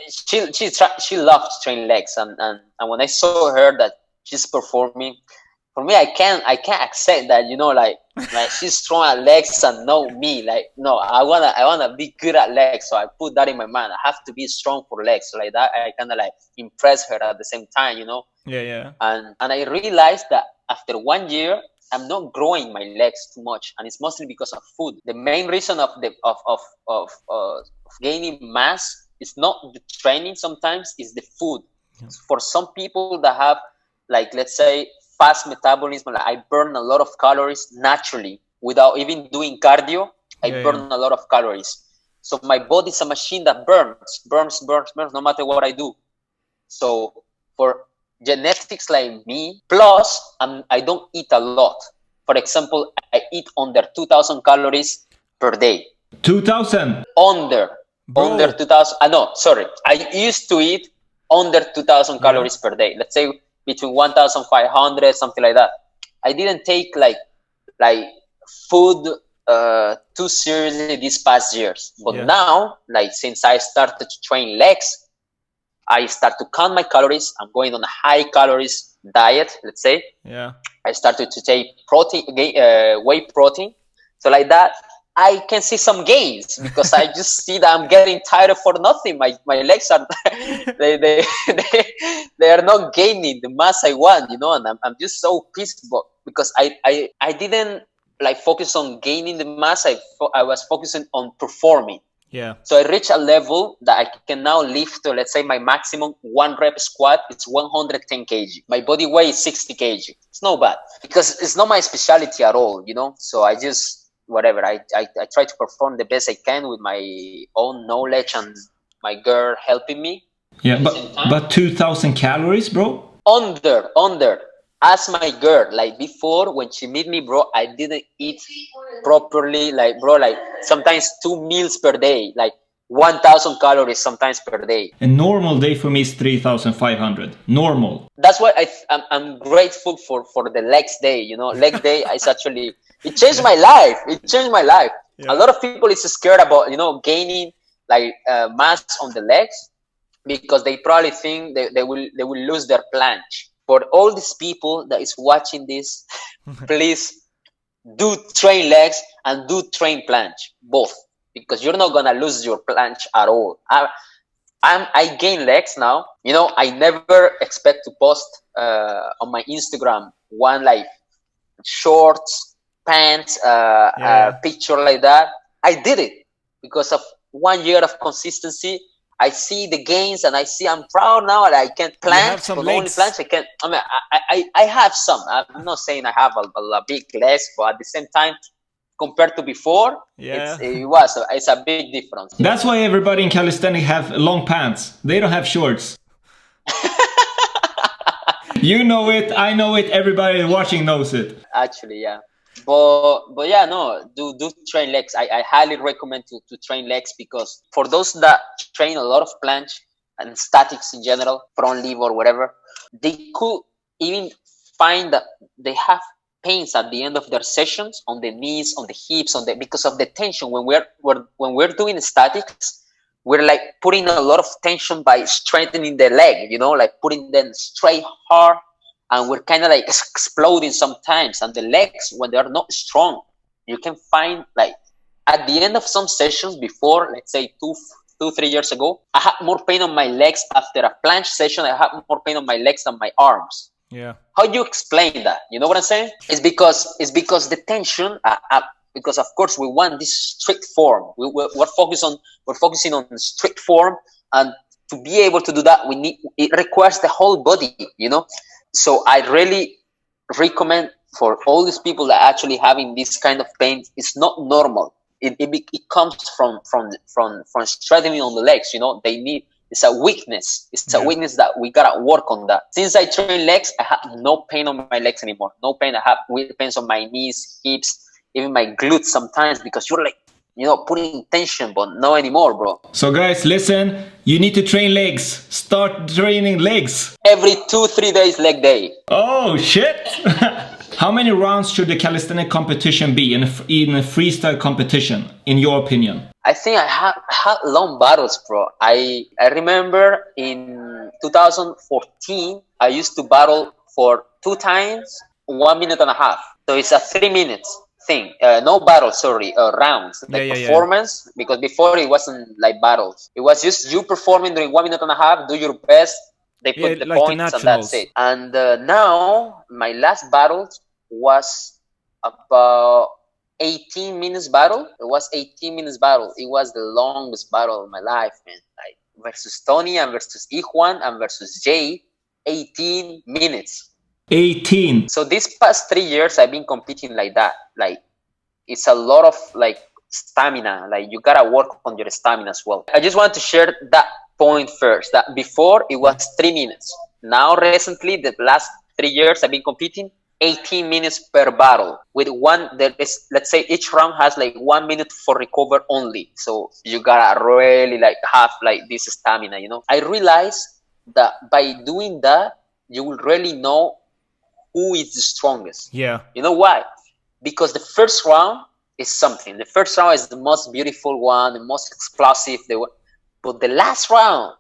She loves to train legs, and when I saw her that she's performing, for me, I can't accept that, you know, like she's strong at legs and not me. Like, no, I wanna be good at legs, so I put that in my mind. I have to be strong for legs, so like that I kind of like impress her at the same time, you know. And I realized that after 1 year, I'm not growing my legs too much, and it's mostly because of food. The main reason of gaining mass is not the training. Sometimes it's the food. For some people that have, like, let's say, fast metabolism, like, I burn a lot of calories naturally without even doing cardio. I burn a lot of calories. So my body is a machine that burns no matter what I do. So for genetics like me, plus I don't eat a lot. For example, I eat under 2,000 calories per day. 2,000? Under 2,000. No, sorry. I used to eat under 2,000 calories per day. Let's say between 1,500, something like that. I didn't take like food too seriously these past years. But now, like, since I started to train legs, I start to count my calories. I'm going on a high calories diet, let's say. I started to take whey protein. So like that, I can see some gains, because I just see that I'm getting tired for nothing. My legs are they are not gaining the mass I want, you know, and I'm just so pissed because I didn't like focused on gaining the mass. I was focusing on performing. Yeah. So I reached a level that I can now lift to, let's say my maximum 1 rep squat, it's 110 kg. My body weight is 60 kg. It's not bad because it's not my specialty at all, you know? So I just, whatever, I try to perform the best I can with my own knowledge and my girl helping me. Yeah, but 2,000 calories, bro? Under. As my girl, like before, when she meet me, bro, I didn't eat properly. Like, bro, like sometimes 2 meals per day, like 1,000 calories sometimes per day. A normal day for me is 3,500. Normal. That's why I'm grateful for the legs day. You know, leg day is actually, it changed my life. It changed my life. Yeah. A lot of people is scared about, you know, gaining like mass on the legs because they probably think they will lose their planche. For all these people that is watching this, please do train legs and do train planche, both, because you're not gonna lose your planche at all. I gain legs now. You know, I never expect to post on my Instagram one like shorts, pants, picture like that. I did it because of 1 year of consistency. I see the gains and I'm proud now that I can planche. Some only planche I can. I mean, I have some. I'm not saying I have a big legs, but at the same time, compared to before, it's a big difference. That's why everybody in calisthenics have long pants. They don't have shorts. You know it, I know it, everybody watching knows it. Actually, yeah. But yeah, no, do train legs. I highly recommend to train legs because for those that train a lot of planche and statics in general, front lever or whatever, they could even find that they have pains at the end of their sessions on the knees, on the hips, because of the tension. When we're doing statics, we're like putting a lot of tension by strengthening the leg, you know, like putting them straight hard. And we're kind of like exploding sometimes. And the legs, when they're not strong, you can find like at the end of some sessions before, let's say 3 years ago, I had more pain on my legs after a planche session. I had more pain on my legs than my arms. Yeah. How do you explain that? You know what I'm saying? It's because the tension, because of course we want this strict form. We're focusing on strict form. And to be able to do that, it requires the whole body, you know? So I really recommend for all these people that are actually having this kind of pain, it's not normal. It comes from strengthening on the legs, you know. It's a weakness. It's a weakness that we gotta work on that. Since I train legs, I have no pain on my legs anymore. No pain. I have weird pains on my knees, hips, even my glutes sometimes because you're like, you know, putting tension, but not anymore, bro. So guys, listen, you need to train legs. Start training legs. Every 2-3 days, leg day. Oh, shit. How many rounds should the calisthenic competition be in a freestyle competition, in your opinion? I think I had long battles, bro. I remember in 2014, I used to battle for 2 times, 1.5 minutes. So it's a 3 minutes. Thing, no battle, sorry, rounds, like performance, because before it wasn't like battles. It was just you performing during 1.5 minutes, do your best, they put the like points and that's it. And now, my last battle was about 18 minutes battle. It was 18 minutes battle. It was the longest battle of my life, man. Like versus Tony and versus Ijuan and versus Jay, 18 minutes. 18. So these past 3 years, I've been competing like that. Like, it's a lot of like stamina. Like, you gotta work on your stamina as well. I just want to share that point first. That before it was 3 minutes. Now, recently, the last 3 years, I've been competing 18 minutes per battle. With one, there is, let's say, each round has like 1 minute for recover only. So you gotta really like have like this stamina. You know, I realized that by doing that, you will really know who is the strongest. Yeah. You know why? Because the first round is something. The first round is the most beautiful one, the most explosive. But the last round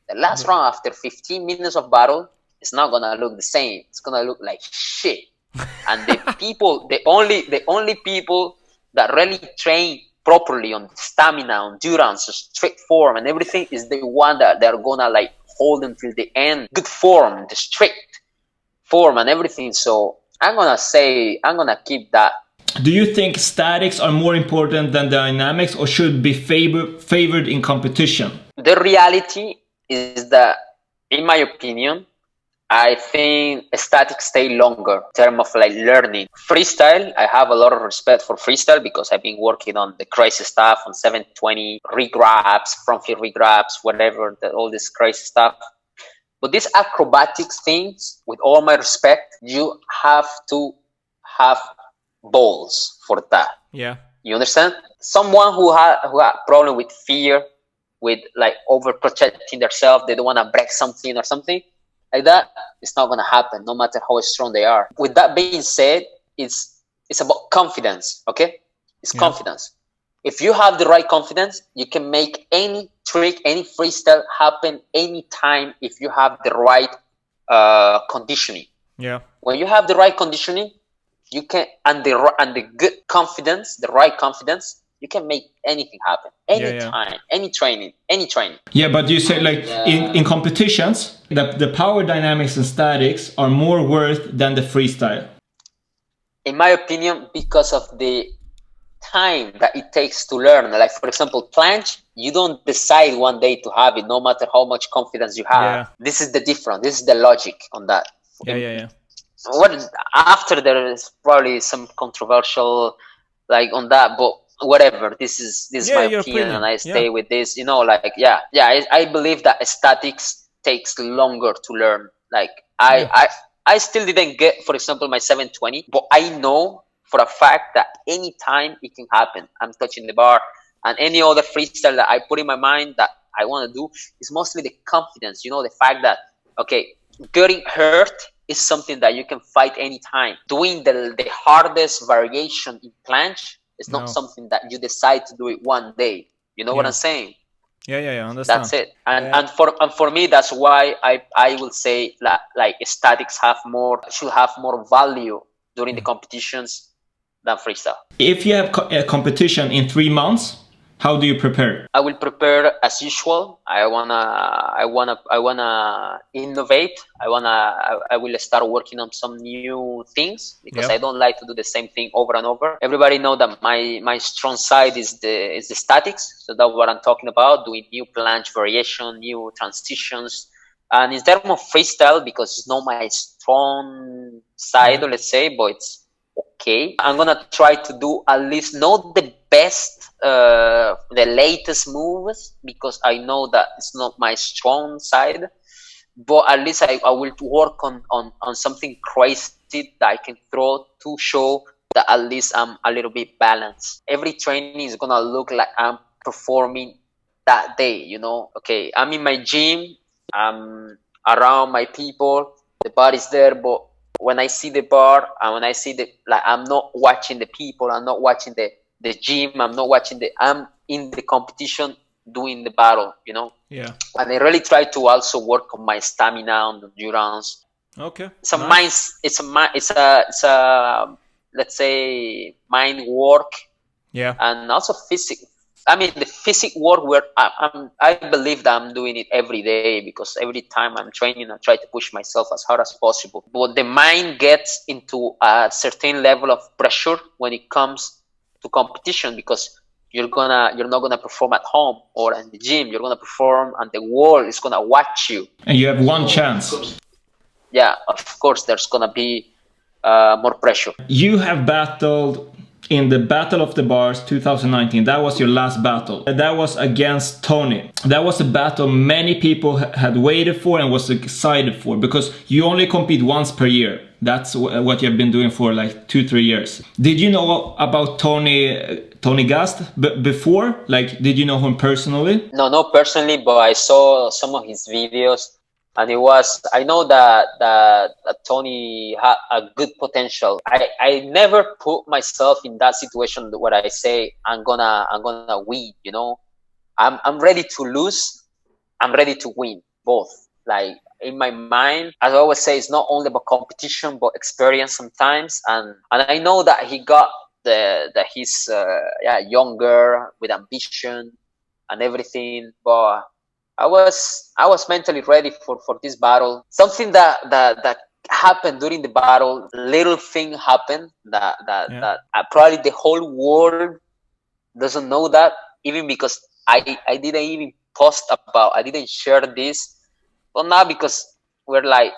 after 15 minutes of battle, it's not gonna look the same. It's gonna look like shit. And the only people that really train properly on stamina, endurance, strict form, and everything is the one that they're gonna like hold until the end. Good form, the strict form and everything. So I'm gonna keep that. Do you think statics are more important than dynamics, or should be favored in competition? The reality is that, in my opinion, I think statics stay longer in terms of like learning. Freestyle, I have a lot of respect for freestyle because I've been working on the crazy stuff on 720, regrabs, front flip regrabs, whatever, all this crazy stuff. But these acrobatics things, with all my respect, you have to have balls for that. Yeah. You understand? Someone who had problem with fear, with like overprotecting themselves, they don't want to break something or something like that, it's not going to happen no matter how strong they are. With that being said, it's about confidence. Okay, it's confidence. If you have the right confidence, you can make any trick, any freestyle happen anytime if you have the right conditioning. Yeah. When you have the right conditioning, you can, and the good confidence, the right confidence, you can make anything happen anytime, any training. Yeah, but you say like in competitions, the power dynamics and statics are more worth than the freestyle. In my opinion, because of the time that it takes to learn. Like for example, planche, you don't decide one day to have it, no matter how much confidence you have. Yeah. This is the difference. This is the logic on that. Yeah. What after there is probably some controversial like on that, but whatever. This is my opinion, and I stay with this. You know, like I believe that statics takes longer to learn. Like I still didn't get, for example, my 720, but I know for a fact that anytime it can happen. I'm touching the bar, and any other freestyle that I put in my mind that I want to do is mostly the confidence. You know, the fact that okay, getting hurt is something that you can fight anytime. Doing the hardest variation in planche is not something that you decide to do it one day. You know what I'm saying? Yeah, understand. That's it. And for me, that's why I will say like statics should have more value during the competitions than freestyle. If you have a competition in 3 months, how do you prepare? I will prepare as usual. I wanna innovate. I will start working on some new things because I don't like to do the same thing over and over. Everybody know that my strong side is the statics. So that's what I'm talking about, doing new planche variation, new transitions. And in terms of freestyle, because it's not my strong side, let's say, but it's okay. I'm gonna try to do at least not the best, the latest moves, because I know that it's not my strong side, but at least I will work on something crazy that I can throw to show that at least I'm a little bit balanced. Every training is gonna look like I'm performing that day, you know. Okay, I'm in my gym, I'm around my people, the bar is there, but when I see the bar and when I see I'm not watching the people, I'm not watching the gym, I'm in the competition doing the battle, you know. Yeah. And I really try to also work on my stamina and endurance. Okay. It's a let's say mind work. Yeah. And also the physical work where I believe that I'm doing it every day, because every time I'm training, I try to push myself as hard as possible. But the mind gets into a certain level of pressure when it comes to competition, because you're not gonna perform at home or in the gym. You're gonna perform, and the world is gonna watch you. And you have one chance. Yeah, of course, there's gonna be more pressure. You have battled in the Battle of the Bars 2019. That was your last battle. That was against Tony. That was a battle many people had waited for and was excited for, because you only compete once per year. That's what you've been doing for like 2-3 years. Did you know about Tony Gastum before? Like, did you know him personally? No, not personally, but I saw some of his videos. And I know that Tony had a good potential. I never put myself in that situation where I say I'm gonna win, you know. I'm ready to lose, I'm ready to win, both. Like in my mind, as I always say, it's not only about competition but experience sometimes. And I know that he got he's younger with ambition and everything, but I was mentally ready for this battle. Something that happened during the battle. Little thing happened that Yeah. probably the whole world doesn't know that, even because I didn't even post about, I didn't share this. Well, now because we're like,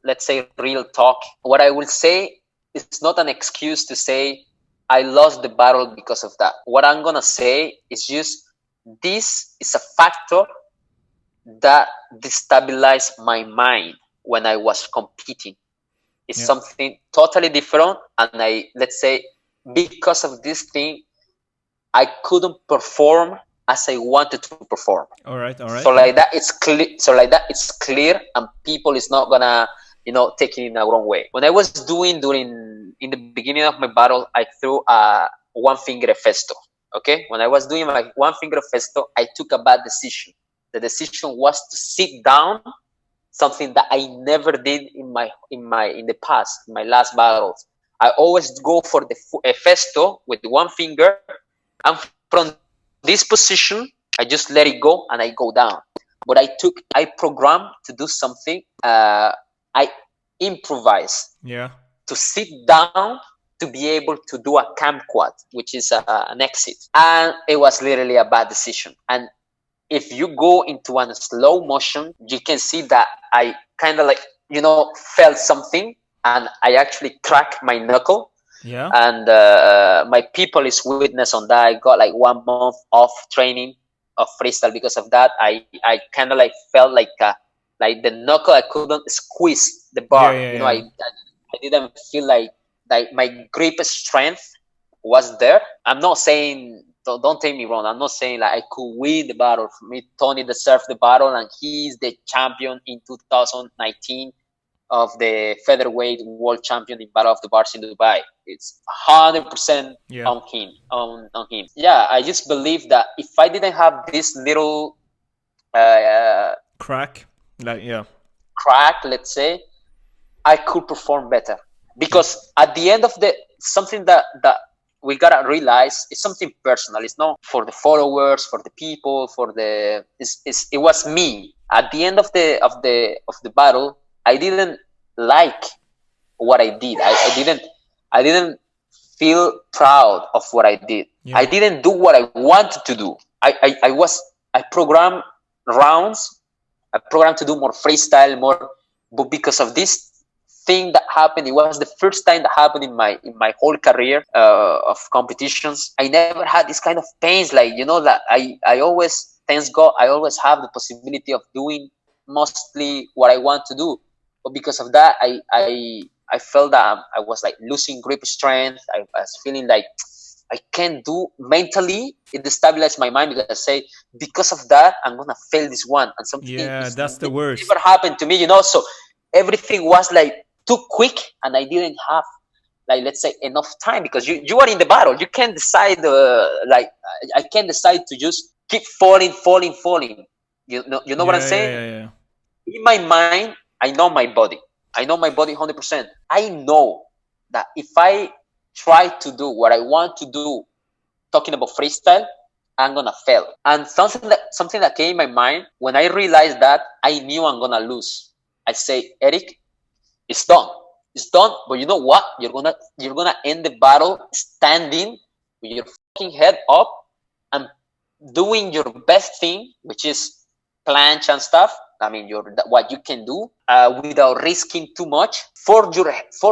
let's say, real talk. What I will say is not an excuse to say I lost the battle because of that. What I'm gonna say is just this is a factor that destabilized my mind when I was competing. It's Yeah. something totally different, and let's say, because of this thing, I couldn't perform as I wanted to perform. All right. So like that, it's clear. So like that, it's clear, and people is not gonna, take it in a wrong way. When I was doing in the beginning of my battle, I threw a one finger festo. Okay, when I was doing my one finger festo, I took a bad decision. The decision was to sit down, something that I never did in the past, in my last battles. I always go for the festo with one finger, and from this position, I just let it go and I go down. But I programmed to do something. I improvised. Yeah. To sit down to be able to do a cam quad, which is an exit. And it was literally a bad decision. And if you go into a slow motion, you can see that I kind of felt something, and I actually cracked my knuckle. Yeah. And my people is witness on that. I got like 1 month off training of freestyle because of that. I kind of felt like the knuckle, I couldn't squeeze the bar. Yeah. I didn't feel like my grip strength was there. I'm not saying, don't take me wrong, I'm not saying like I could win the battle. For me, Tony deserved the battle, and he's the champion in 2019 of the featherweight world champion in Battle of the Bars in Dubai. It's 100% on him. On him. Yeah, I just believe that if I didn't have this little crack, crack, let's say, I could perform better. Because at the end of something that we gotta realize is something personal. It's not for the followers, for the people, it was me. At the end of the battle, I didn't like what I did. I didn't feel proud of what I did. Yeah. I didn't do what I wanted to do. I programmed rounds. I programmed to do more freestyle, but because of this thing that happened, it was the first time that happened in my whole career of competitions. I never had this kind of pains, that I always, thanks God, I always have the possibility of doing mostly what I want to do. But because of that, I felt that I was like losing grip strength. I was feeling like I can't do mentally. It destabilized my mind because I say, because of that, I'm gonna fail this one, and something. Yeah, that's the worst. Never happened to me, So everything was like too quick, and I didn't have, let's say, enough time, because you are in the battle. You can't decide. I can't decide to just keep falling. You know what I'm saying? Yeah. In my mind, I know my body. I know my body 100%. I know that if I try to do what I want to do, talking about freestyle, I'm gonna fail. And something that came in my mind when I realized that, I knew I'm gonna lose. I say, Eryc, it's done. It's done. But you know what? You're gonna end the battle standing with your fucking head up and doing your best thing, which is planche and stuff. I mean, what you can do without risking too much for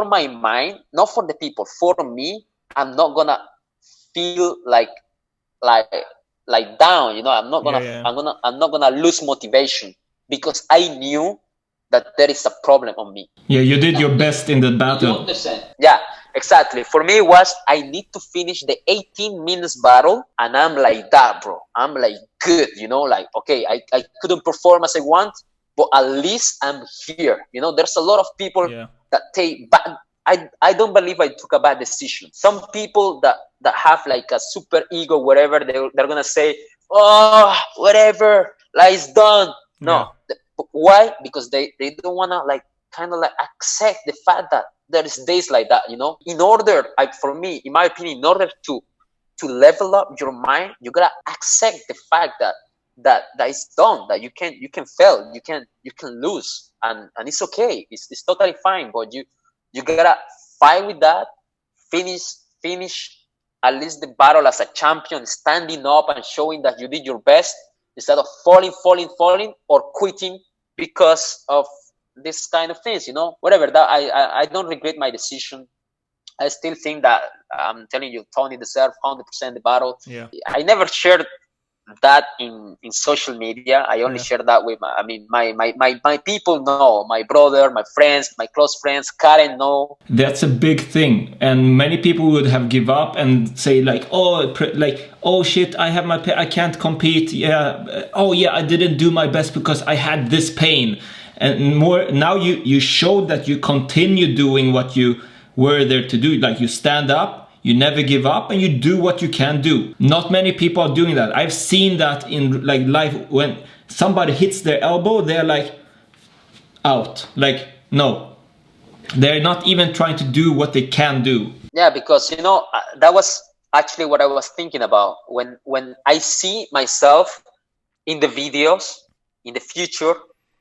my mind, not for the people. For me, I'm not gonna feel like down. I'm not gonna I'm not gonna lose motivation, because I knew that there is a problem on me. Yeah, you did your best in the battle. Yeah, exactly. For me, it was, I need to finish the 18 minutes battle, and I'm like that, bro. I'm like good, okay, I couldn't perform as I want, but at least I'm here. There's a lot of people that take bad. I don't believe I took a bad decision. Some people that have like a super ego, whatever, they're gonna say, oh, whatever, it's done. No. Why? Because they don't wanna accept the fact that there is days like that. In order, for me, in my opinion, in order to level up your mind, you gotta accept the fact that that is done, that you can fail, you can lose, and it's okay, it's totally fine, but you gotta fight with that, finish at least the battle as a champion, standing up and showing that you did your best, instead of falling or quitting because of this kind of things, whatever. That I don't regret my decision. I still think that, I'm telling you, Tony deserved 100% the battle. Yeah. I never shared that in social media. I only share that with my people know, my brother, my friends, my close friends. Karen know. That's a big thing, and many people would have give up and say like, oh shit, I can't compete. I didn't do my best because I had this pain. And more now, you showed that you continue doing what you were there to do. Like, you stand up, you never give up, and you do what you can do. Not many people are doing that. I've seen that in like life. When somebody hits their elbow, they're like out. Like, no, they're not even trying to do what they can do. Yeah, because that was actually what I was thinking about when I see myself in the videos in the future,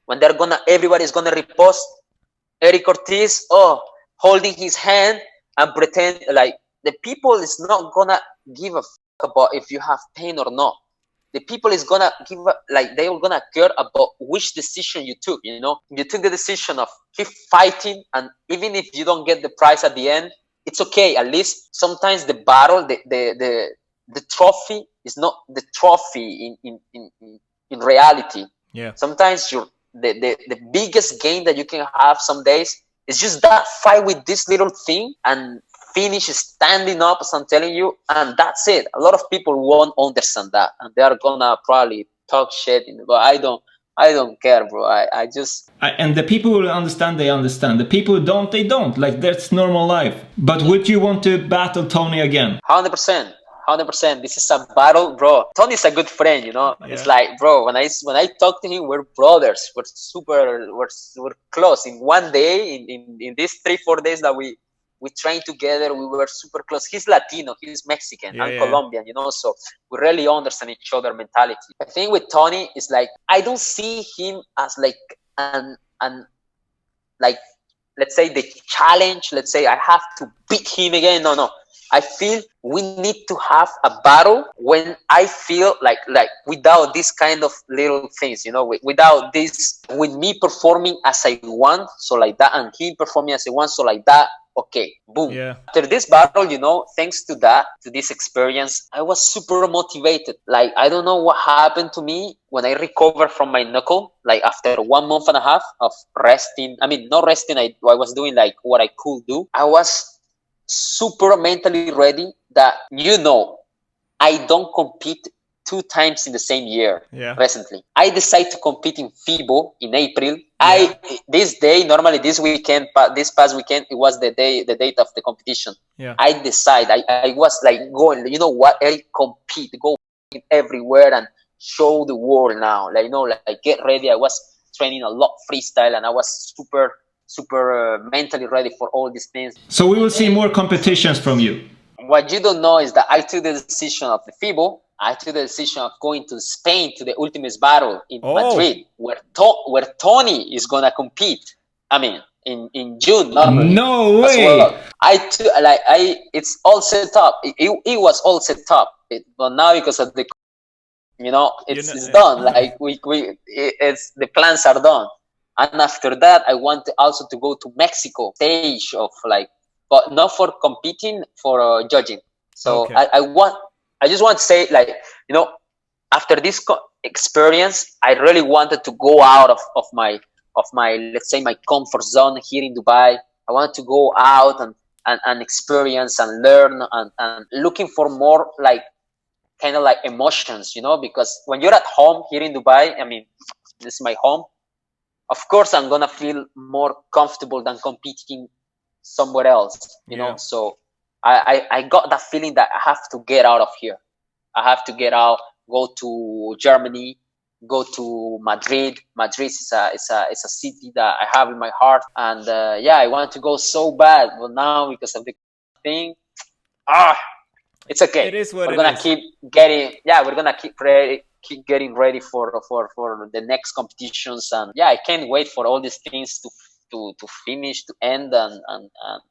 when everybody's gonna repost Eryc Ortiz holding his hand and pretend like the people is not gonna give a fuck about if you have pain or not. The people is gonna they are gonna care about which decision you took. You took the decision of keep fighting, and even if you don't get the prize at the end, it's okay. At least sometimes the battle, the trophy is not the trophy in reality. Yeah. Sometimes the biggest gain that you can have some days is just that fight with this little thing and finish standing up, as I'm telling you, and that's it. A lot of people won't understand that, and they are gonna probably talk shit, but I don't care, bro. And the people who understand, they understand. The people who don't, they don't. Like, that's normal life. But would you want to battle Tony again? 100%. This is a battle, bro. Tony's a good friend, Yeah. It's like, bro, when I talk to him, we're brothers. We're close. In one day, in these 3-4 days that we trained together, we were super close. He's Latino, he's Mexican, I'm Colombian, so we really understand each other mentality. I think with Tony, it's like, I don't see him as like like, let's say the challenge, let's say I have to beat him again. No. I feel we need to have a battle when I feel like without this kind of little things, without this, with me performing as I want, so like that, and he performing as I want, so like that. Okay, boom. Yeah. After this battle, thanks to this experience, I was super motivated. Like, I don't know what happened to me when I recovered from my knuckle, like after 1.5 months of resting. I mean, not resting, I was doing like what I could do. I was super mentally ready that, I don't compete 2 times in the same year. Recently I decided to compete in FIBO in April. Normally this weekend, but this past weekend, it was the date of the competition. I decided, I was like going, Eryc, compete, go everywhere and show the world now, like get ready. I was training a lot freestyle, and I was super mentally ready for all these things. So we will see more competitions from you. What you don't know is that I took the decision of the FIBO. I took the decision of going to Spain to the Ultimate Battle in Madrid, where Tony is gonna compete. I mean, in June normally. No way. Well. It's all set up. It was all set up, but now because of the, it's done. Like it's the plans are done. And after that, I want also to go to Mexico stage of but not for competing, for judging. So okay. I just want to say, after this experience, I really wanted to go out of my, let's say, my comfort zone here in Dubai. I wanted to go out and experience and learn and looking for more kind of emotions, because when you're at home here in Dubai, I mean, this is my home. Of course, I'm gonna feel more comfortable than competing somewhere else, you know. So I got that feeling that I have to get out of here. I have to get out, go to Germany, go to Madrid. Madrid is a city that I have in my heart, and I want to go so bad, but now because of the thing, it's okay. It is what we're gonna keep getting. Yeah, we're gonna keep keep getting ready for the next competitions. And yeah, I can't wait for all these things to finish, to end, and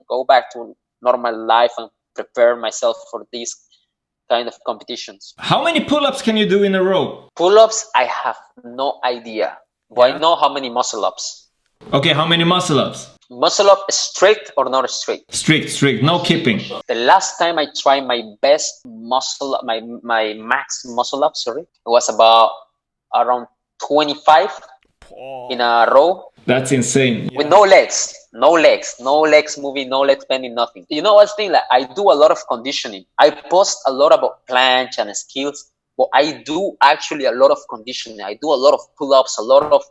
go back to normal life and prepare myself for these kind of competitions. How many pull-ups can you do in a row? Pull-ups, I have no idea. But I know how many muscle-ups. Okay, how many muscle-ups? Muscle-up strict or not strict? Strict, no kipping. The last time I tried my best muscle-up, my max muscle-up, it was about around 25 in a row. That's insane. With no legs moving, no legs bending, nothing. You know what's the thing? Like, I do a lot of conditioning. I post a lot about planche and skills, but I do actually a lot of conditioning. I do a lot of pull-ups, a lot of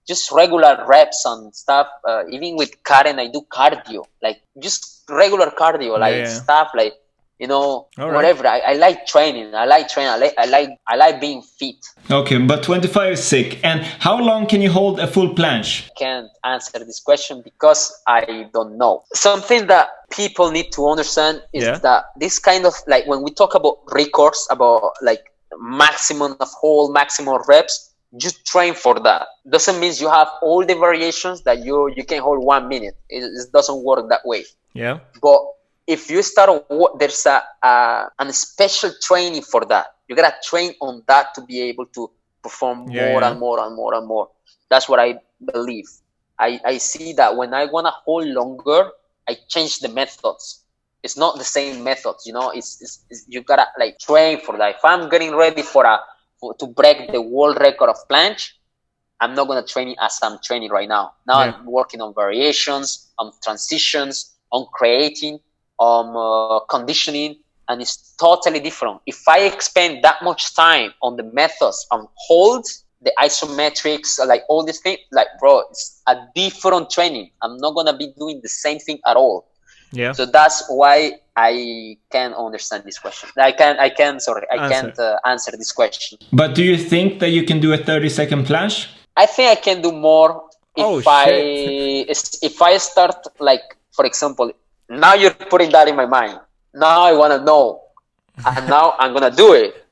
just regular reps and stuff. Even with Karen, I do cardio, like just regular cardio, stuff like, you know, whatever. I like training. I like being fit. Okay, but 25 is sick. And how long can you hold a full planche? I can't answer this question because I don't know. Something that people need to understand is that this kind of, like, when we talk about records, about like maximum reps, just train for that. Doesn't mean you have all the variations that you can hold 1 minute. It doesn't work that way. Yeah. But if you start, there's a special training for that. You gotta train on that to be able to perform more and more. That's what I believe. I see that when I wanna hold longer, I change the methods. It's not the same methods, you know. It's you gotta like train for that. If I'm getting ready to break the world record of planche, I'm not gonna train it as I'm training right now. Now I'm working on variations, on transitions, on creating, on conditioning, and it's totally different. If I spend that much time on the methods, on holds, the isometrics, like all these things, like, bro, it's a different training. I'm not gonna be doing the same thing at all. Yeah. So that's why I can't understand this question. I can't answer this question. But do you think that you can do a 30-second planche? I think I can do more if I start, like, for example, now you're putting that in my mind. Now I want to know, and now I'm gonna do it.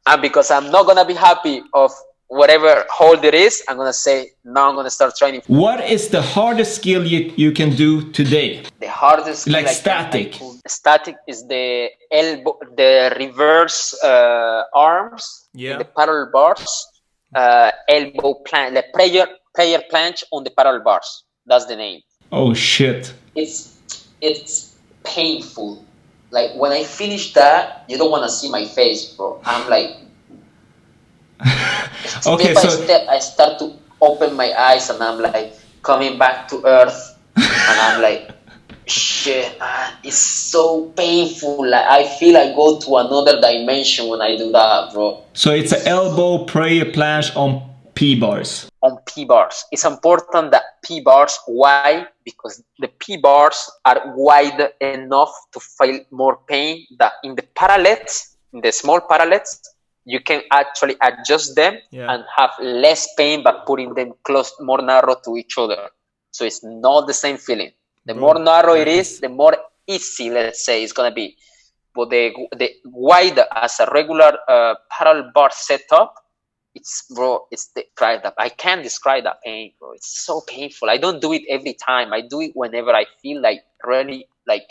And because I'm not gonna be happy of whatever hold it is, I'm gonna say, now I'm gonna start training. What is the hardest skill you can do today? The hardest skill, like static. Static is the elbow, the reverse arms, in the parallel bars, elbow planche, the prayer planche on the parallel bars. That's the name. Oh shit! It's painful. Like, when I finish that, you don't want to see my face, bro. I'm like, okay, step by step, I start to open my eyes, and I'm like coming back to earth, and I'm like, shit, man, it's so painful. Like, I feel I go to another dimension when I do that, bro. So it's an elbow prayer planche on P-bars. On P-bars. It's important that P-bars, why? Because the P-bars are wide enough to feel more pain, that in the parallels, in the small parallels, you can actually adjust them and have less pain by putting them close, more narrow to each other. So it's not the same feeling. The more narrow it is, the more easy, let's say, it's going to be. But the wide, as a regular parallel bar setup, it's describe that. I can't describe that pain, bro. It's so painful. I don't do it every time. I do it whenever I feel like really like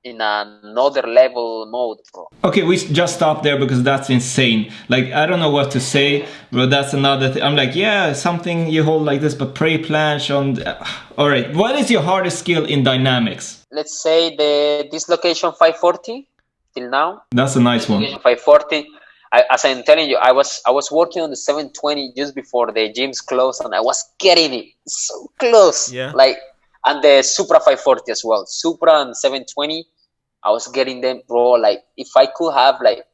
in another level mode, bro. Okay, we just stop there because that's insane. Like, I don't know what to say, but that's another thing. I'm like, yeah, something you hold like this, but pray planche on. All right, what is your hardest skill in dynamics? Let's say the dislocation 540 till now. That's a nice one. 540. As I'm telling you, I was working on the 720 just before the gyms closed, and I was getting it so close. Yeah. Like, and the Supra 540 as well. Supra and 720, I was getting them, bro. Like, if I could have, like,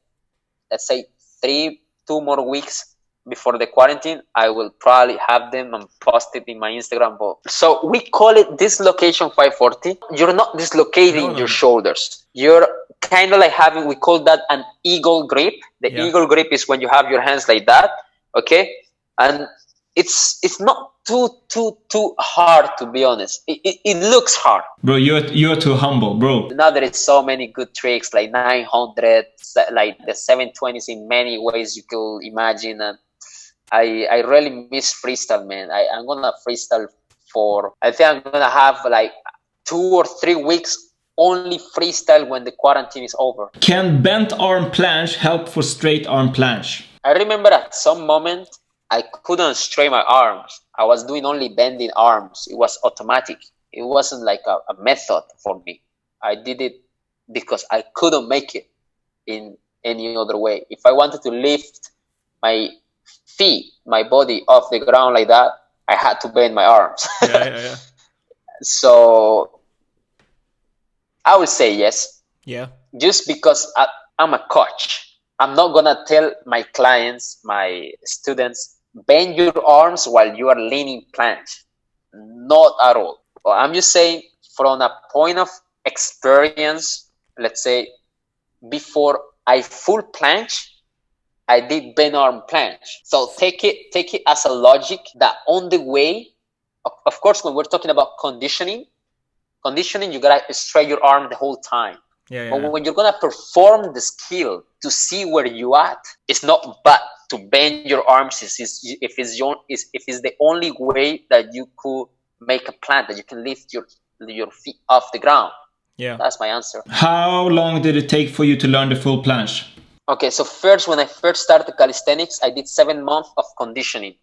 let's say 2 more weeks before the quarantine, I will probably have them and post it in my Instagram. So we call it dislocation 540. You're not dislocating your shoulders. You're kind of like having, we call that an eagle grip. The eagle grip is when you have your hands like that, okay? And it's not too hard, to be honest. It looks hard. Bro, you're too humble, bro. Now there is so many good tricks, like 900, like the 720s in many ways you could imagine. And I really miss freestyle, man. I'm gonna freestyle I think I'm gonna have like 2 or 3 weeks only freestyle when the quarantine is over. Can bent arm planche help for straight arm planche? I remember at some moment I couldn't straighten my arms. I was doing only bending arms. It was automatic. It wasn't like a method for me. I did it because I couldn't make it in any other way. If I wanted to lift my feet, my body off the ground like that, I had to bend my arms. Yeah. So I would say yes. Yeah. Just because I'm a coach. I'm not gonna tell my clients, my students, bend your arms while you are leaning planche. Not at all. Well, I'm just saying from a point of experience, let's say before I full planche, I did bend arm planche. So take it as a logic that on the way, of course, when we're talking about conditioning, you gotta straight your arm the whole time. Yeah. But when you're gonna perform the skill to see where you at, it's not bad to bend your arms if it's the only way that you could make a planche, that you can lift your feet off the ground. Yeah. That's my answer. How long did it take for you to learn the full planche? Okay, so when I first started calisthenics, I did 7 months of conditioning.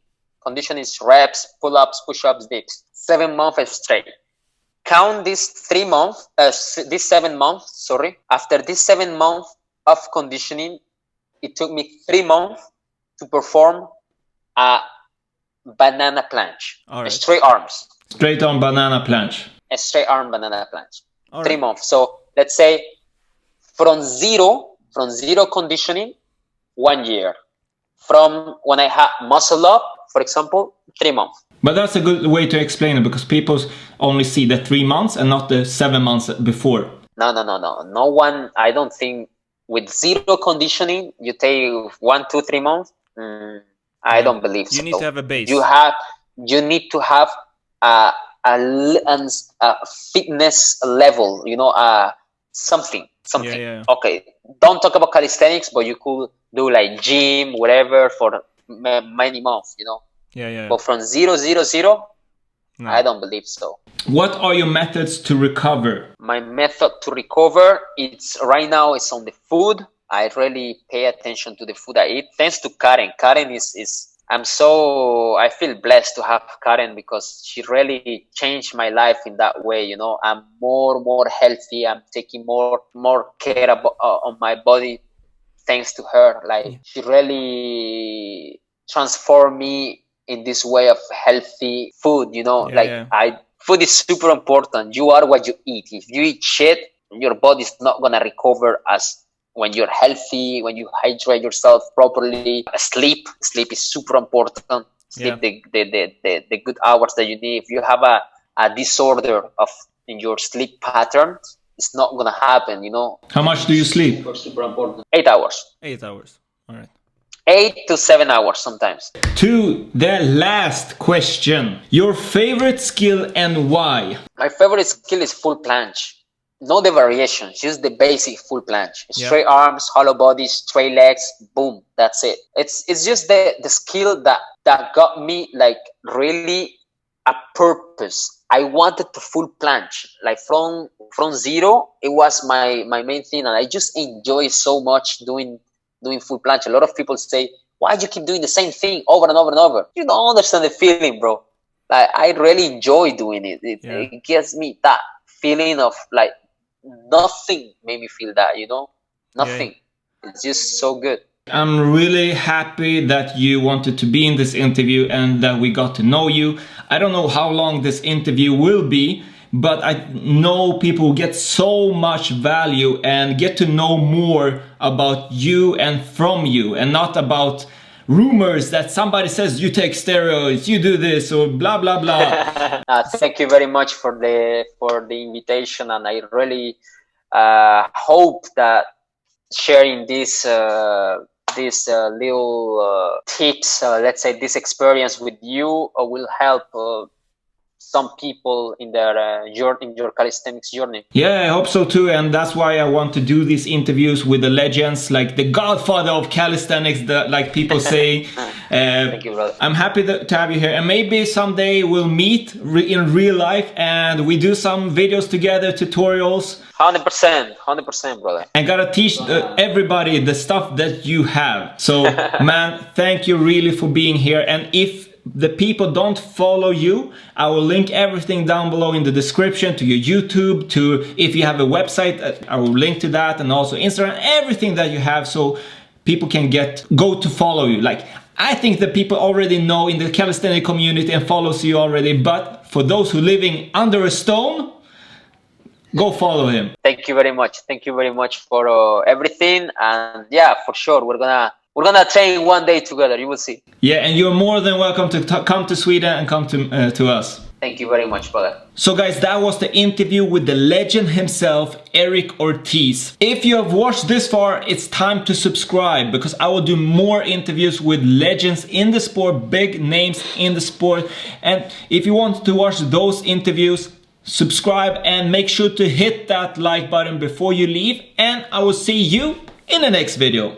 Conditioning is reps, pull-ups, push-ups, dips. 7 months straight. Count this 7 months. After this 7 months of conditioning, it took me 3 months to perform a banana planche. Right. Straight arms. Straight arm banana planche. A straight arm banana planche. All 3 right. months. So let's say from zero conditioning, 1 year. From when I had muscle up, for example, 3 months. But that's a good way to explain it, because people only see the 3 months and not the 7 months before. No. No one, I don't think with zero conditioning, you take 1, 2, 3 months. I don't believe so. You need to have a base. You need to have a fitness level, something. Yeah. Okay, don't talk about calisthenics, but you could do like gym, whatever, for many months, Yeah. But from 0, No. I don't believe so. What are your methods to recover? My method to recover, right now it's on the food. I really pay attention to the food I eat. Thanks to Karen. Karen I feel blessed to have Karen, because she really changed my life in that way. I'm more healthy. I'm taking more care on my body thanks to her. She really transformed me in this way of healthy food. Food is super important. You are what you eat. If you eat shit, your body's not gonna recover as when you're healthy, when you hydrate yourself properly. Sleep is super important. Sleep the good hours that you need. If you have a disorder in your sleep pattern, it's not gonna happen. How much do you sleep? Super important. 8 hours. 8 hours. All right. 8 to 7 hours sometimes. To the last question. Your favorite skill and why? My favorite skill is full planche. No the variations, just the basic full planche. Straight arms, hollow body, straight legs, boom, that's it. It's just the skill that got me really a purpose. I wanted to full planche. From zero, it was my main thing, and I just enjoy so much doing full planche. A lot of people say, why do you keep doing the same thing over and over and over? You don't understand the feeling, bro. I really enjoy doing it. It gives me that feeling of nothing made me feel that, nothing. Yeah. It's just so good. I'm really happy that you wanted to be in this interview and that we got to know you. I don't know how long this interview will be, but I know people get so much value and get to know more about you and from you, and not about rumors that somebody says you take steroids, you do this, or blah blah blah. Thank you very much for the invitation, and I really hope that sharing this these little tips, let's say this experience with you will help some people in their in your calisthenics journey. Yeah, I hope so too, and that's why I want to do these interviews with the legends, like the Godfather of Calisthenics, like people say. Thank you, brother. I'm happy to have you here, and maybe someday we'll meet in real life and we do some videos together, tutorials. 100%, brother. And gotta teach everybody the stuff that you have. So, man, thank you really for being here. And if the people don't follow you, I will link everything down below in the description, to your YouTube, to if you have a website, I will link to that, and also Instagram, everything that you have, so people can go to follow you. Like, I think that people already know in the calisthenics community and follows you already, but for those who living under a stone, go follow him. Thank you very much. Thank you very much for everything, and yeah, for sure we're gonna train one day together. You will see. Yeah, and you're more than welcome to come to Sweden and come to us. Thank you very much, brother. So guys, that was the interview with the legend himself, Eryc Ortiz. If you have watched this far, it's time to subscribe, because I will do more interviews with legends in the sport, big names in the sport. And if you want to watch those interviews, subscribe and make sure to hit that like button before you leave. And I will see you in the next video.